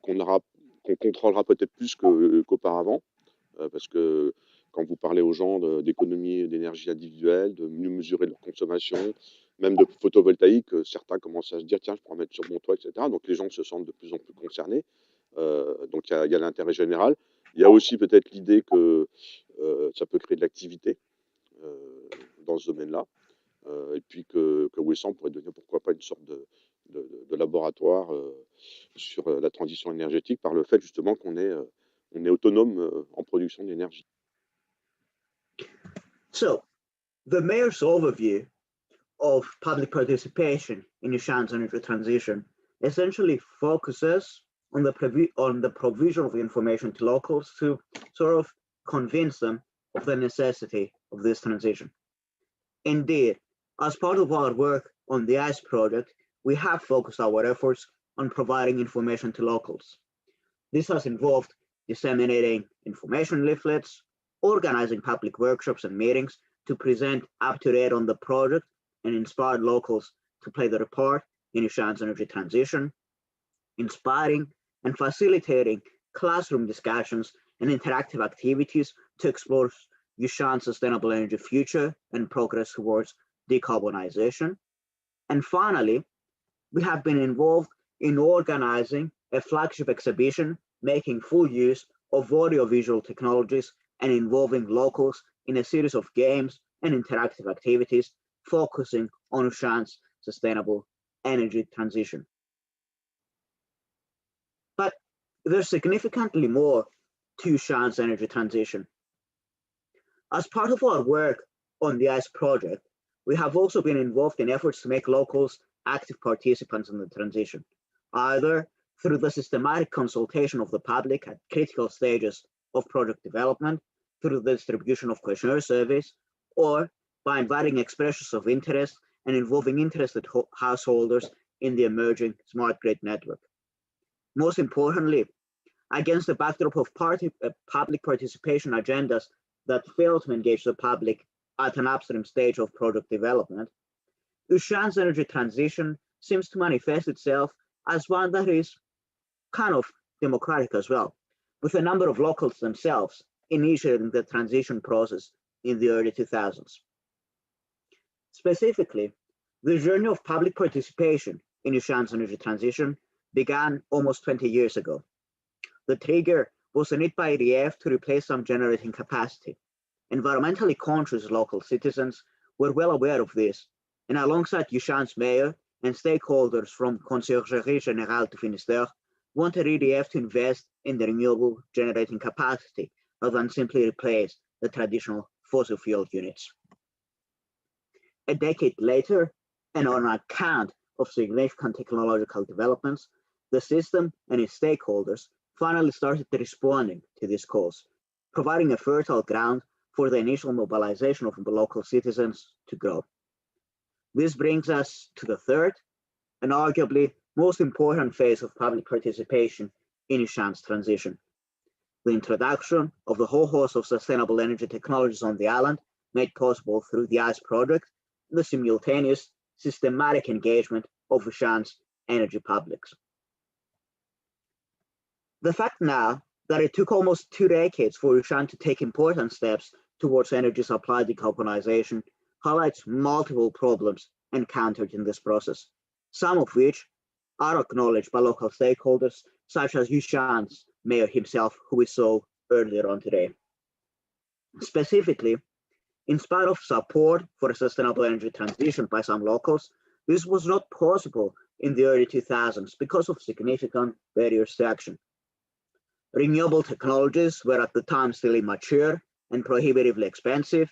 [SPEAKER 4] qu'on contrôlera peut-être plus qu'auparavant, parce que quand vous parlez aux gens d'économie d'énergie individuelle, de mieux mesurer leur consommation, même de photovoltaïque, certains commencent à se dire tiens, je pourrais mettre sur mon toit, etc. Donc les gens se sentent de plus en plus concernés. Donc il y a l'intérêt général. Il y a aussi peut-être l'idée que ça peut créer de l'activité dans ce domaine-là. et puis que Wesson pourrait devenir pourquoi pas une sorte de laboratoire sur la transition énergétique par le fait justement qu'on est autonome en production d'énergie.
[SPEAKER 5] So, the mayor's overview of public participation in Ishan's energy transition essentially focuses on the provision of information to locals to sort of convince them of the necessity of this transition. Indeed, as part of our work on the ICE project, we have focused our efforts on providing information to locals. This has involved disseminating information leaflets, organizing public workshops and meetings to present up-to-date on the project and inspire locals to play their part in Ishan's energy transition, inspiring and facilitating classroom discussions and interactive activities to explore Ishan's sustainable energy future and progress towards decarbonization. And finally, we have been involved in organizing a flagship exhibition, making full use of audiovisual technologies and involving locals in a series of games and interactive activities focusing on Ishan's sustainable energy transition. But there's significantly more to Ishan's energy transition. As part of our work on the ICE project, we have also been involved in efforts to make locals active participants in the transition, either through the systematic consultation of the public at critical stages of project development, through the distribution of questionnaire surveys, or by inviting expressions of interest and involving interested householders in the emerging smart grid network. Most importantly, against the backdrop of public participation agendas that fail to engage the public at an upstream stage of project development, Ishan's energy transition seems to manifest itself as one that is kind of democratic as well, with a number of locals themselves initiating the transition process in the early 2000s. Specifically, the journey of public participation in Ishan's energy transition began almost 20 years ago. The trigger was a need by EDF to replace some generating capacity. Environmentally conscious local citizens were well aware of this, and alongside Ishan's mayor and stakeholders from Conciergerie Générale du Finistère, wanted EDF to invest in the renewable generating capacity rather than simply replace the traditional fossil fuel units. A decade later, and on account of significant technological developments, the system and its stakeholders finally started responding to these calls, providing a fertile ground for the initial mobilization of the local citizens to grow. This brings us to the third and arguably most important phase of public participation in Ishan's transition: the introduction of the whole host of sustainable energy technologies on the island, made possible through the ICE project, and the simultaneous systematic engagement of Ishan's energy publics. The fact now that it took almost 2 decades for Ishan to take important steps towards energy supply decarbonization highlights multiple problems encountered in this process, some of which are acknowledged by local stakeholders, such as Ishan's mayor himself, who we saw earlier on today. Specifically, in spite of support for a sustainable energy transition by some locals, this was not possible in the early 2000s because of significant barriers to action. Renewable technologies were at the time still immature and prohibitively expensive.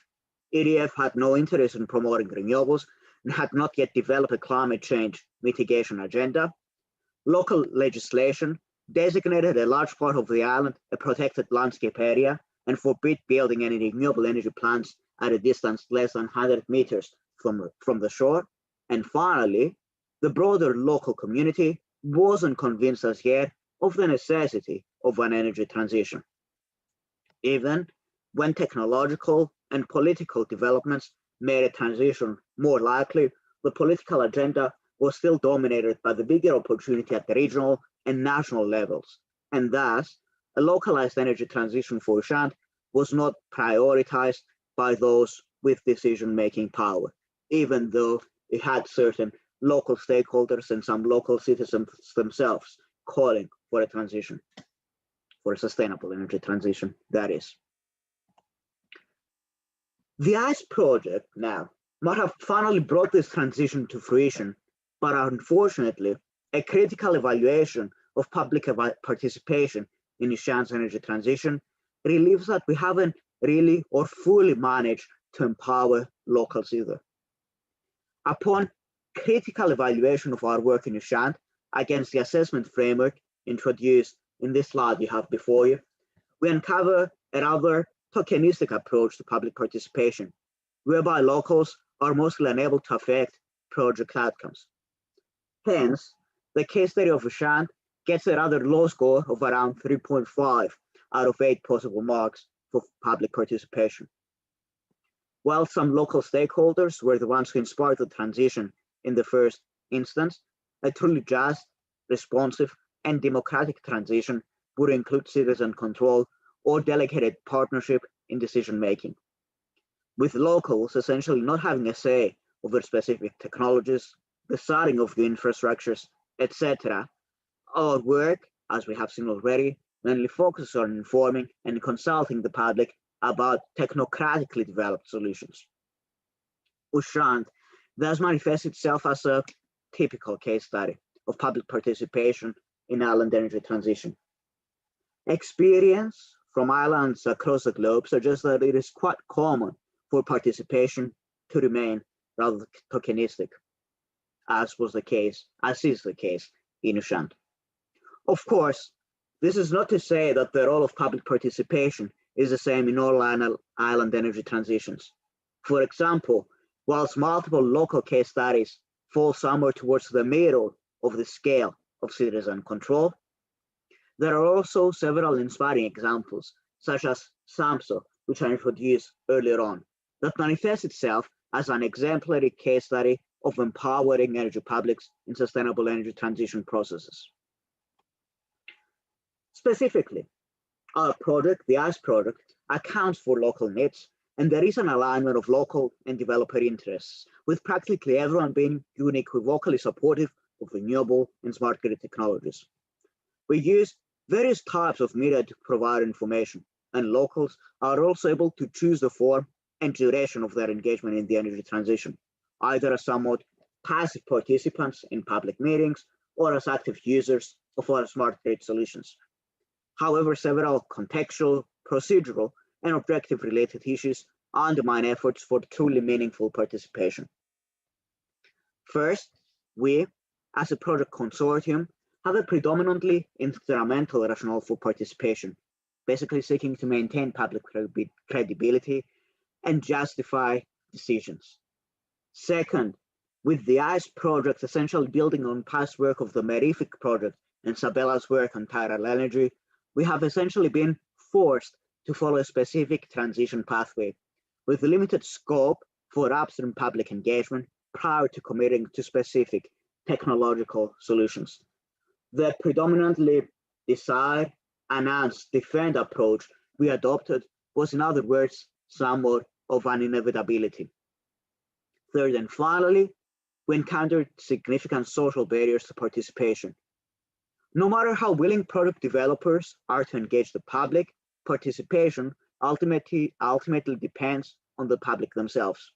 [SPEAKER 5] EDF had no interest in promoting renewables and had not yet developed a climate change mitigation agenda. Local legislation designated a large part of the island a protected landscape area and forbid building any renewable energy plants at a distance less than 100 meters from the shore. And finally, the broader local community wasn't convinced as yet of the necessity of an energy transition. Even when technological and political developments made a transition more likely, the political agenda was still dominated by the bigger opportunity at the regional and national levels, and thus a localized energy transition for Ishan was not prioritized by those with decision-making power, even though it had certain local stakeholders and some local citizens themselves calling for a transition, for a sustainable energy transition, that is. The ICE project now might have finally brought this transition to fruition, but unfortunately, a critical evaluation of public participation in Ishan's energy transition reveals that we haven't really or fully managed to empower locals either. Upon critical evaluation of our work in Ishan against the assessment framework introduced in this slide you have before you, we uncover a rather tokenistic approach to public participation, whereby locals are mostly unable to affect project outcomes. Hence, the case study of Ishan gets a rather low score of around 3.5 out of 8 possible marks for public participation. While some local stakeholders were the ones who inspired the transition in the first instance, a truly just, responsive, and democratic transition would include citizen control or delegated partnership in decision-making, with locals essentially not having a say over specific technologies, the starting of the infrastructures, etc. Our work, as we have seen already, mainly focuses on informing and consulting the public about technocratically developed solutions. Ushrant thus manifests itself as a typical case study of public participation in island energy transition. Experience from islands across the globe suggests that it is quite common for participation to remain rather tokenistic, as is the case in Ushant. Of course, this is not to say that the role of public participation is the same in all island energy transitions. For example, whilst multiple local case studies fall somewhere towards the middle of the scale of citizen control, there are also several inspiring examples, such as SAMSO, which I introduced earlier on, that manifests itself as an exemplary case study of empowering energy publics in sustainable energy transition processes. Specifically, our project, the ICE project, accounts for local needs, and there is an alignment of local and developer interests, with practically everyone being unequivocally supportive of renewable and smart grid technologies. We use various types of media to provide information, and locals are also able to choose the form and duration of their engagement in the energy transition, either as somewhat passive participants in public meetings or as active users of our smart grid solutions. However, several contextual, procedural, and objective related issues undermine efforts for truly meaningful participation. First, we, as a project consortium, have a predominantly instrumental rationale for participation, basically seeking to maintain public credibility and justify decisions. Second, with the ICE project essentially building on past work of the Merific project and Sabella's work on tidal energy, we have essentially been forced to follow a specific transition pathway with limited scope for upstream public engagement prior to committing to specific technological solutions. The predominantly decide, announce, defend approach we adopted was, in other words, somewhat of an inevitability. Third and finally, we encountered significant social barriers to participation. No matter how willing product developers are to engage the public, participation ultimately depends on the public themselves.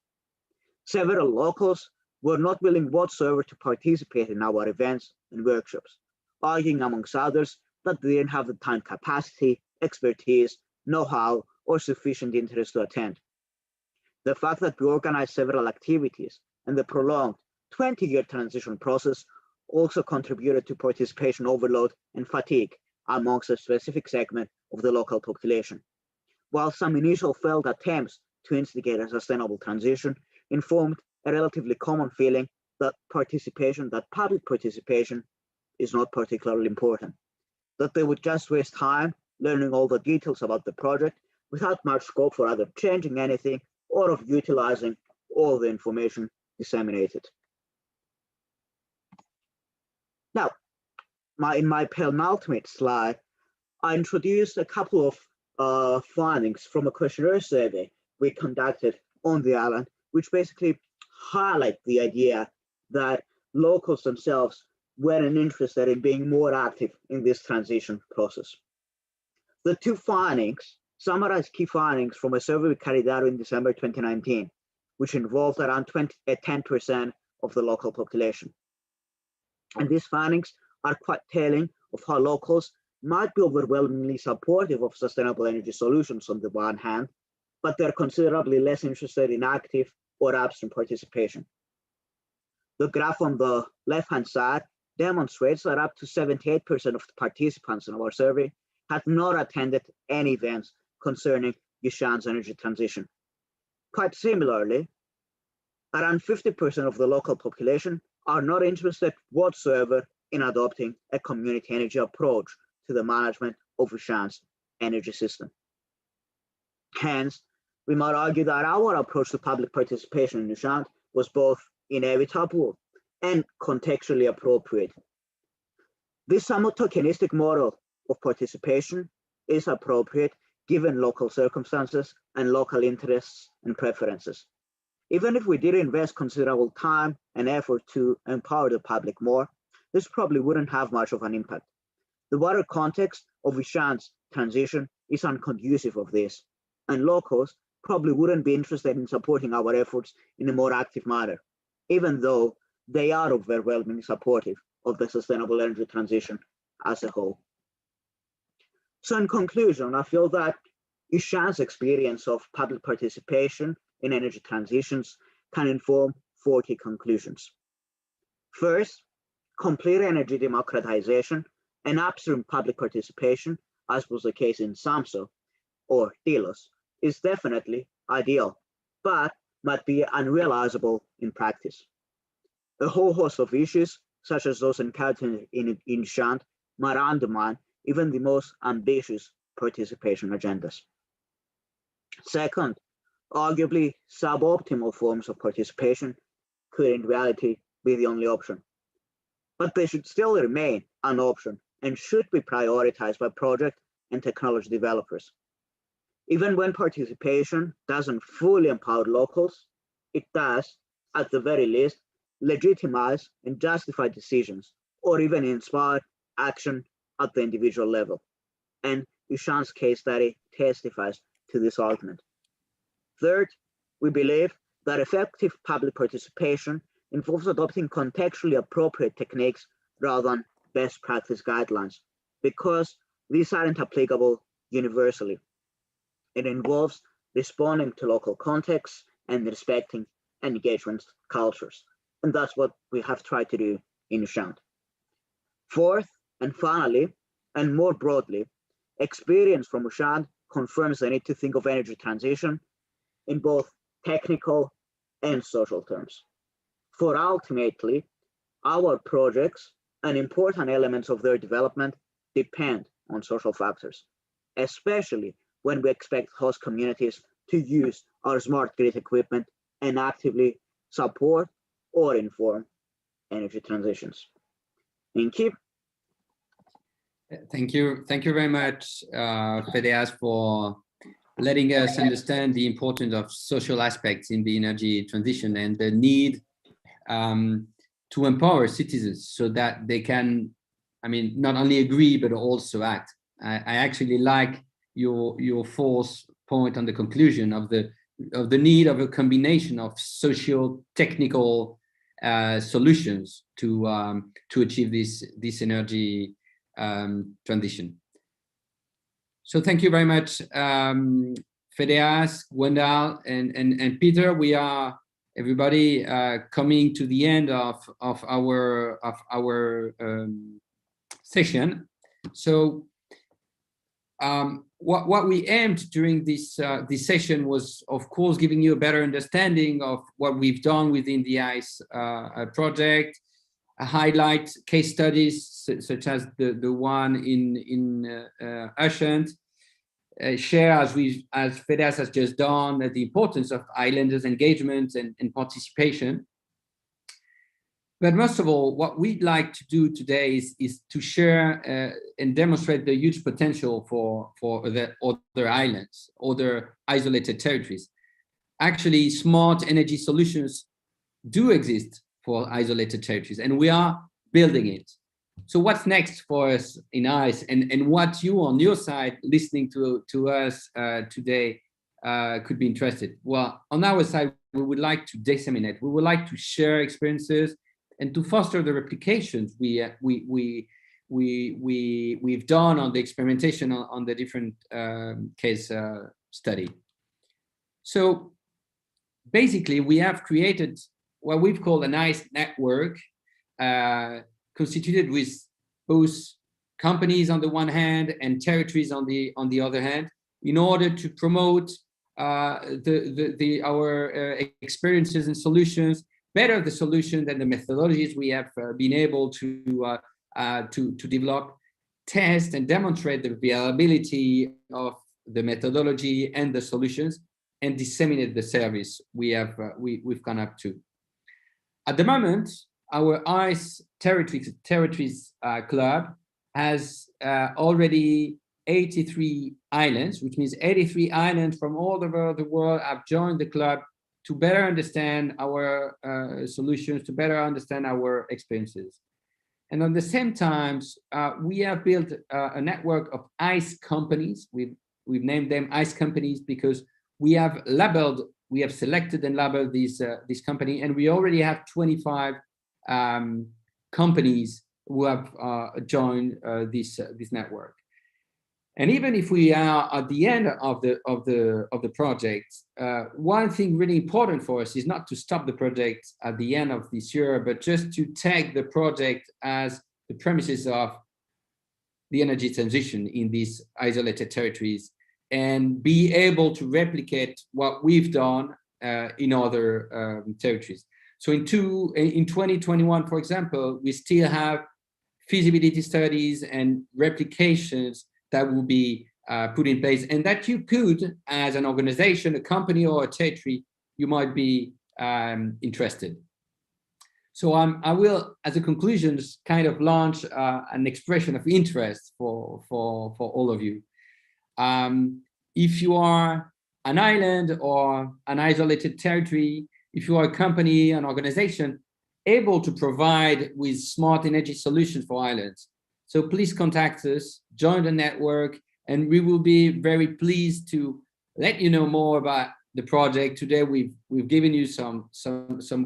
[SPEAKER 5] Several locals were not willing whatsoever to participate in our events and workshops, arguing amongst others that they didn't have the time capacity, expertise, know-how, or sufficient interest to attend. The fact that we organized several activities and the prolonged 20-year transition process also contributed to participation overload and fatigue amongst a specific segment of the local population. While some initial failed attempts to instigate a sustainable transition informed a relatively common feeling that public participation is not particularly important, that they would just waste time learning all the details about the project without much scope for either changing anything or of utilizing all the information disseminated. Now, in my penultimate slide, I introduced a couple of findings from a questionnaire survey we conducted on the island, which basically highlight the idea that locals themselves weren't interested in being more active in this transition process. The two findings summarize key findings from a survey we carried out in December 2019, which involved around 10% of the local population. And these findings are quite telling of how locals might be overwhelmingly supportive of sustainable energy solutions on the one hand, but they're considerably less interested in active or upstream participation. The graph on the left-hand side demonstrates that up to 78% of the participants in our survey had not attended any events concerning Yushan's energy transition. Quite similarly, around 50% of the local population are not interested whatsoever in adopting a community energy approach to the management of Yushan's energy system. Hence, we might argue that our approach to public participation in Yushan was both inevitable and contextually appropriate. This somewhat tokenistic model of participation is appropriate given local circumstances and local interests and preferences. Even if we did invest considerable time and effort to empower the public more, this probably wouldn't have much of an impact. The wider context of Yushan's transition is unconducive of this, and locals probably wouldn't be interested in supporting our efforts in a more active manner, even though they are overwhelmingly supportive of the sustainable energy transition as a whole. So in conclusion, I feel that Yushan's experience of public participation in energy transitions can inform 4 key conclusions. First, complete energy democratization and upstream public participation, as was the case in SAMSO or Delos, is definitely ideal, but might be unrealizable in practice. A whole host of issues, such as those encountered in Yushan, might undermine even the most ambitious participation agendas. Second, arguably suboptimal forms of participation could in reality be the only option, but they should still remain an option and should be prioritized by project and technology developers. Even when participation doesn't fully empower locals, it does, at the very least, legitimize and justify decisions, or even inspire action at the individual level. And Yushan's case study testifies to this argument. Third, we believe that effective public participation involves adopting contextually appropriate techniques rather than best practice guidelines, because these aren't applicable universally. It involves responding to local contexts and respecting engagement cultures. And that's what we have tried to do in Yushan. Fourth, and finally, and more broadly, experience from Yushan confirms the need to think of energy transition in both technical and social terms. For ultimately, our projects and important elements of their development depend on social factors, especially when we expect host communities to use our smart grid equipment and actively support or inform energy transitions. Thank you.
[SPEAKER 1] Thank you very much, Fedeas, for letting us understand the importance of social aspects in the energy transition and the need to empower citizens so that they can, not only agree, but also act. I actually like your fourth point on the conclusion of the need of a combination of socio-technical solutions to achieve this energy transition. So thank you very much, Fedeas, Gwendal, and Peter. We are everybody coming to the end of our session. So what we aimed during this session was, of course, giving you a better understanding of what we've done within the ICE project, highlight case studies such as the one in Ushant, share, as Fedeas has just done, the importance of islanders' engagement and participation. But most of all, what we'd like to do today is to share and demonstrate the huge potential for the other islands, other isolated territories. Actually, smart energy solutions do exist for isolated territories, and we are building it. So what's next for us in ICE, and what you on your side listening to us today could be interested. Well, on our side, we would like to disseminate. We would like to share experiences and to foster the replications we've done on the experimentation on the different case study. So basically, we have created what we've called a nice network constituted with both companies on the one hand and territories on the other hand, in order to promote our experiences and solutions, better the solutions and the methodologies we have been able to develop, test and demonstrate the reliability of the methodology and the solutions, and disseminate the service we've gone up to. At the moment, our ICE Territories Club has already 83 islands, which means 83 islands from all over the world have joined the club to better understand our solutions, to better understand our experiences. And at the same time, we have built a network of ICE companies. We've named them ICE companies because we have selected and labeled this company, and we already have 25 companies who have joined this network. And even if we are at the end of the project, one thing really important for us is not to stop the project at the end of this year, but just to take the project as the premises of the energy transition in these isolated territories and be able to replicate what we've done in other territories. So in 2021, for example, we still have feasibility studies and replications that will be put in place, and that you could, as an organization, a company or a territory, you might be interested. So I will, as a conclusion, just kind of launch an expression of interest for all of you. If you are an island or an isolated territory, if you are a company, an organization able to provide with smart energy solutions for islands, so please contact us, join the network, and we will be very pleased to let you know more about the project. Today we've given you some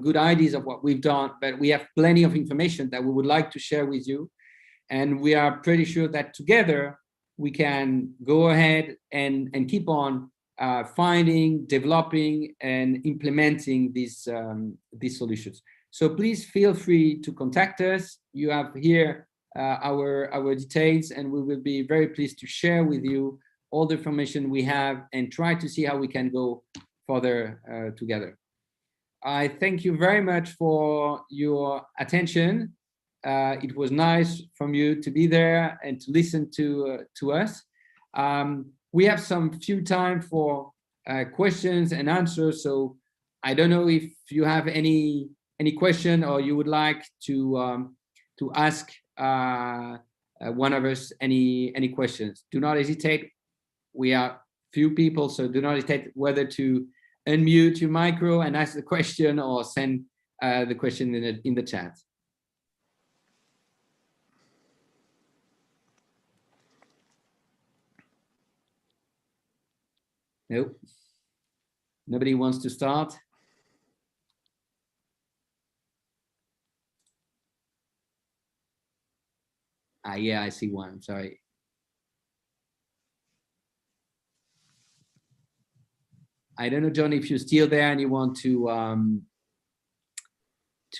[SPEAKER 1] good ideas of what we've done, but we have plenty of information that we would like to share with you, and we are pretty sure that together we can go ahead and keep on finding, developing, and implementing these solutions. So please feel free to contact us. You have here our details, and we will be very pleased to share with you all the information we have and try to see how we can go further together. I thank you very much for your attention. It was nice from you to be there and to listen to us. We have some few time for questions and answers, so I don't know if you have any question or you would like to ask one of us any questions. Do not hesitate. We are few people, so do not hesitate whether to unmute your micro and ask the question or send the question in the chat. Nope. Nobody wants to start? Yeah, I see one. Sorry. I don't know, John, if you're still there and you want to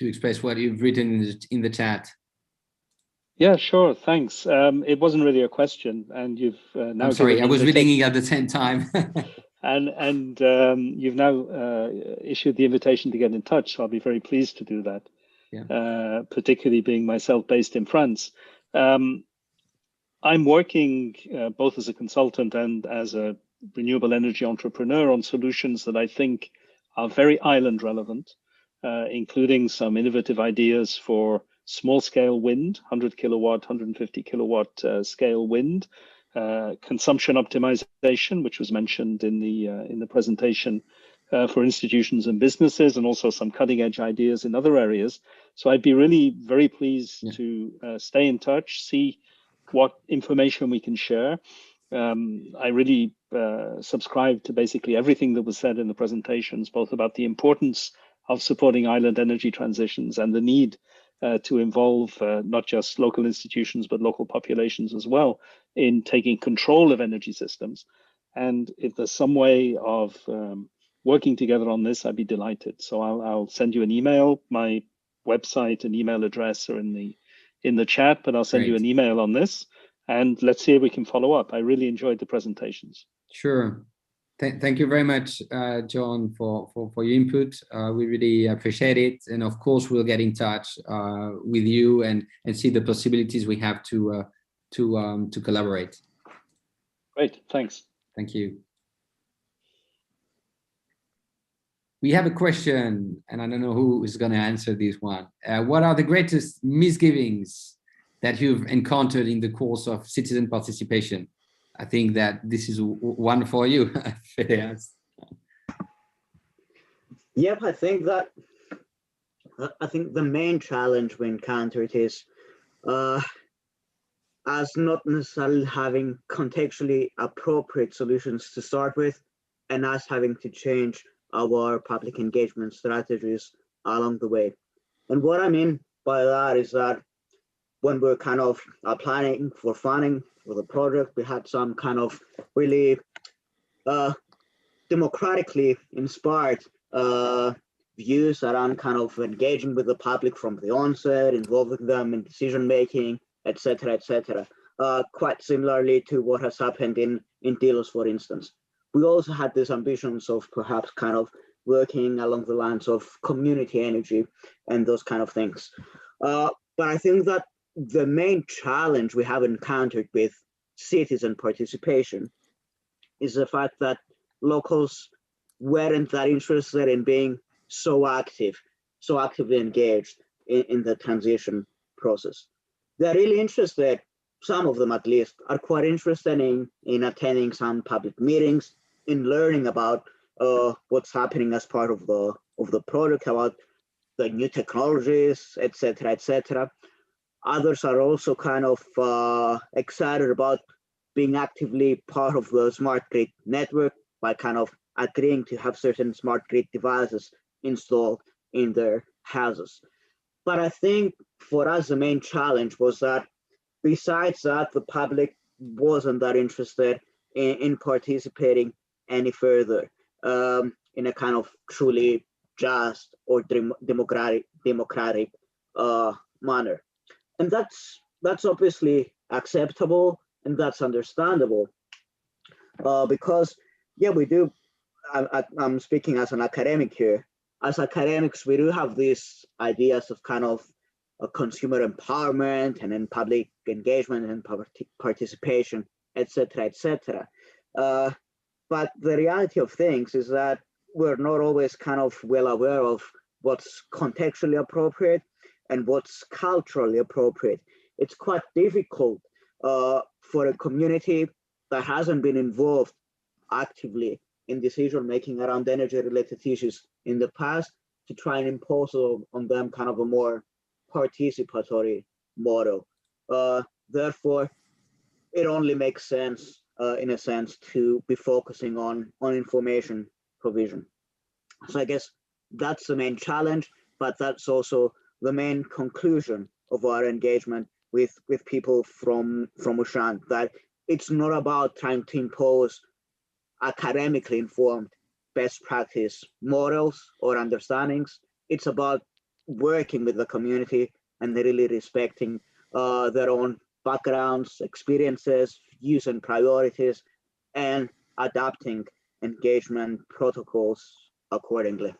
[SPEAKER 1] express what you've written in the chat.
[SPEAKER 6] Yeah, sure. Thanks. It wasn't really a question, and you've now.
[SPEAKER 1] I'm sorry, I was reading it at the same time.
[SPEAKER 6] and you've now issued the invitation to get in touch. So I'll be very pleased to do that. Yeah. Particularly being myself based in France. I'm working both as a consultant and as a renewable energy entrepreneur on solutions that I think are very island relevant, including some innovative ideas for small scale wind, 100 kilowatt, 150 kilowatt scale wind, consumption optimization, which was mentioned in the presentation for institutions and businesses, and also some cutting edge ideas in other areas. So I'd be really very pleased to stay in touch, see what information we can share. I really subscribe to basically everything that was said in the presentations, both about the importance of supporting island energy transitions and the need to involve not just local institutions, but local populations as well in taking control of energy systems. And if there's some way of working together on this, I'd be delighted. So I'll send you an email. My website and email address are in the chat, but I'll send you an email on this. And let's see if we can follow up. I really enjoyed the presentations.
[SPEAKER 1] Sure. Thank you very much, John, for your input. We really appreciate it. And of course, we'll get in touch with you and see the possibilities we have to collaborate.
[SPEAKER 6] Great, thanks.
[SPEAKER 1] Thank you. We have a question, and I don't know who is going to answer this one. What are the greatest misgivings that you've encountered in the course of citizen participation? I think that this is one for you, Yes.
[SPEAKER 5] Yep, I think the main challenge we encountered is as not necessarily having contextually appropriate solutions to start with, and us having to change our public engagement strategies along the way. And what I mean by that is that when we're kind of applying for funding for the project, we had some kind of really democratically inspired views around kind of engaging with the public from the onset, involving them in decision making, etc., etc. Quite similarly to what has happened in Delos, for instance. We also had these ambitions of perhaps kind of working along the lines of community energy and those kind of things. But I think that the main challenge we have encountered with citizen participation is the fact that locals weren't that interested in being so actively engaged in the transition process. They're really interested, some of them at least, are quite interested in attending some public meetings, in learning about what's happening as part of the project, about the new technologies, etc., etc. Others are also kind of excited about being actively part of the smart grid network by kind of agreeing to have certain smart grid devices installed in their houses. But I think for us, the main challenge was that besides that, the public wasn't that interested in participating any further in a kind of truly just or democratic manner. And that's obviously acceptable and that's understandable because, yeah, we do, I'm speaking as an academic here. As academics, we do have these ideas of kind of consumer empowerment and then public engagement and participation, etc., etc. But the reality of things is that we're not always kind of well aware of what's contextually appropriate and what's culturally appropriate. It's quite difficult for a community that hasn't been involved actively in decision-making around energy-related issues in the past to try and impose on them kind of a more participatory model. Therefore, it only makes sense, in a sense, to be focusing on information provision. So I guess that's the main challenge, but that's also the main conclusion of our engagement with people from Ushant, that it's not about trying to impose academically informed best practice models or understandings. It's about working with the community and really respecting their own backgrounds, experiences, views and priorities, and adapting engagement protocols accordingly.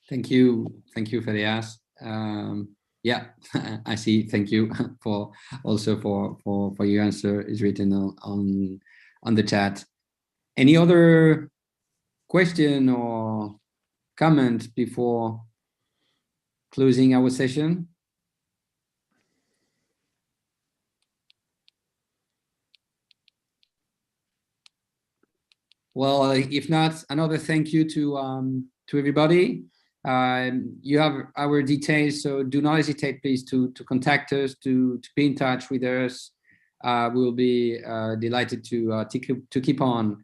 [SPEAKER 1] Thank you, Farias. Yeah, I see. Thank you for your answer. Is written on the chat. Any other question or comment before closing our session? Well, if not, another thank you to everybody. You have our details, so do not hesitate, please, to contact us, to be in touch with us. We will be delighted to keep on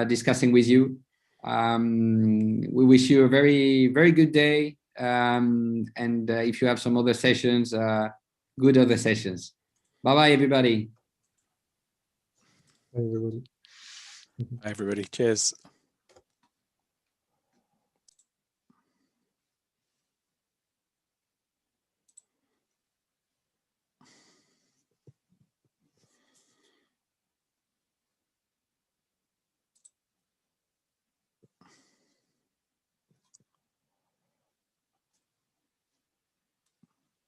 [SPEAKER 1] discussing with you. We wish you a very, very good day. And if you have some other sessions, good other sessions. Bye-bye, everybody.
[SPEAKER 3] Bye, everybody.
[SPEAKER 2] Everybody, cheers.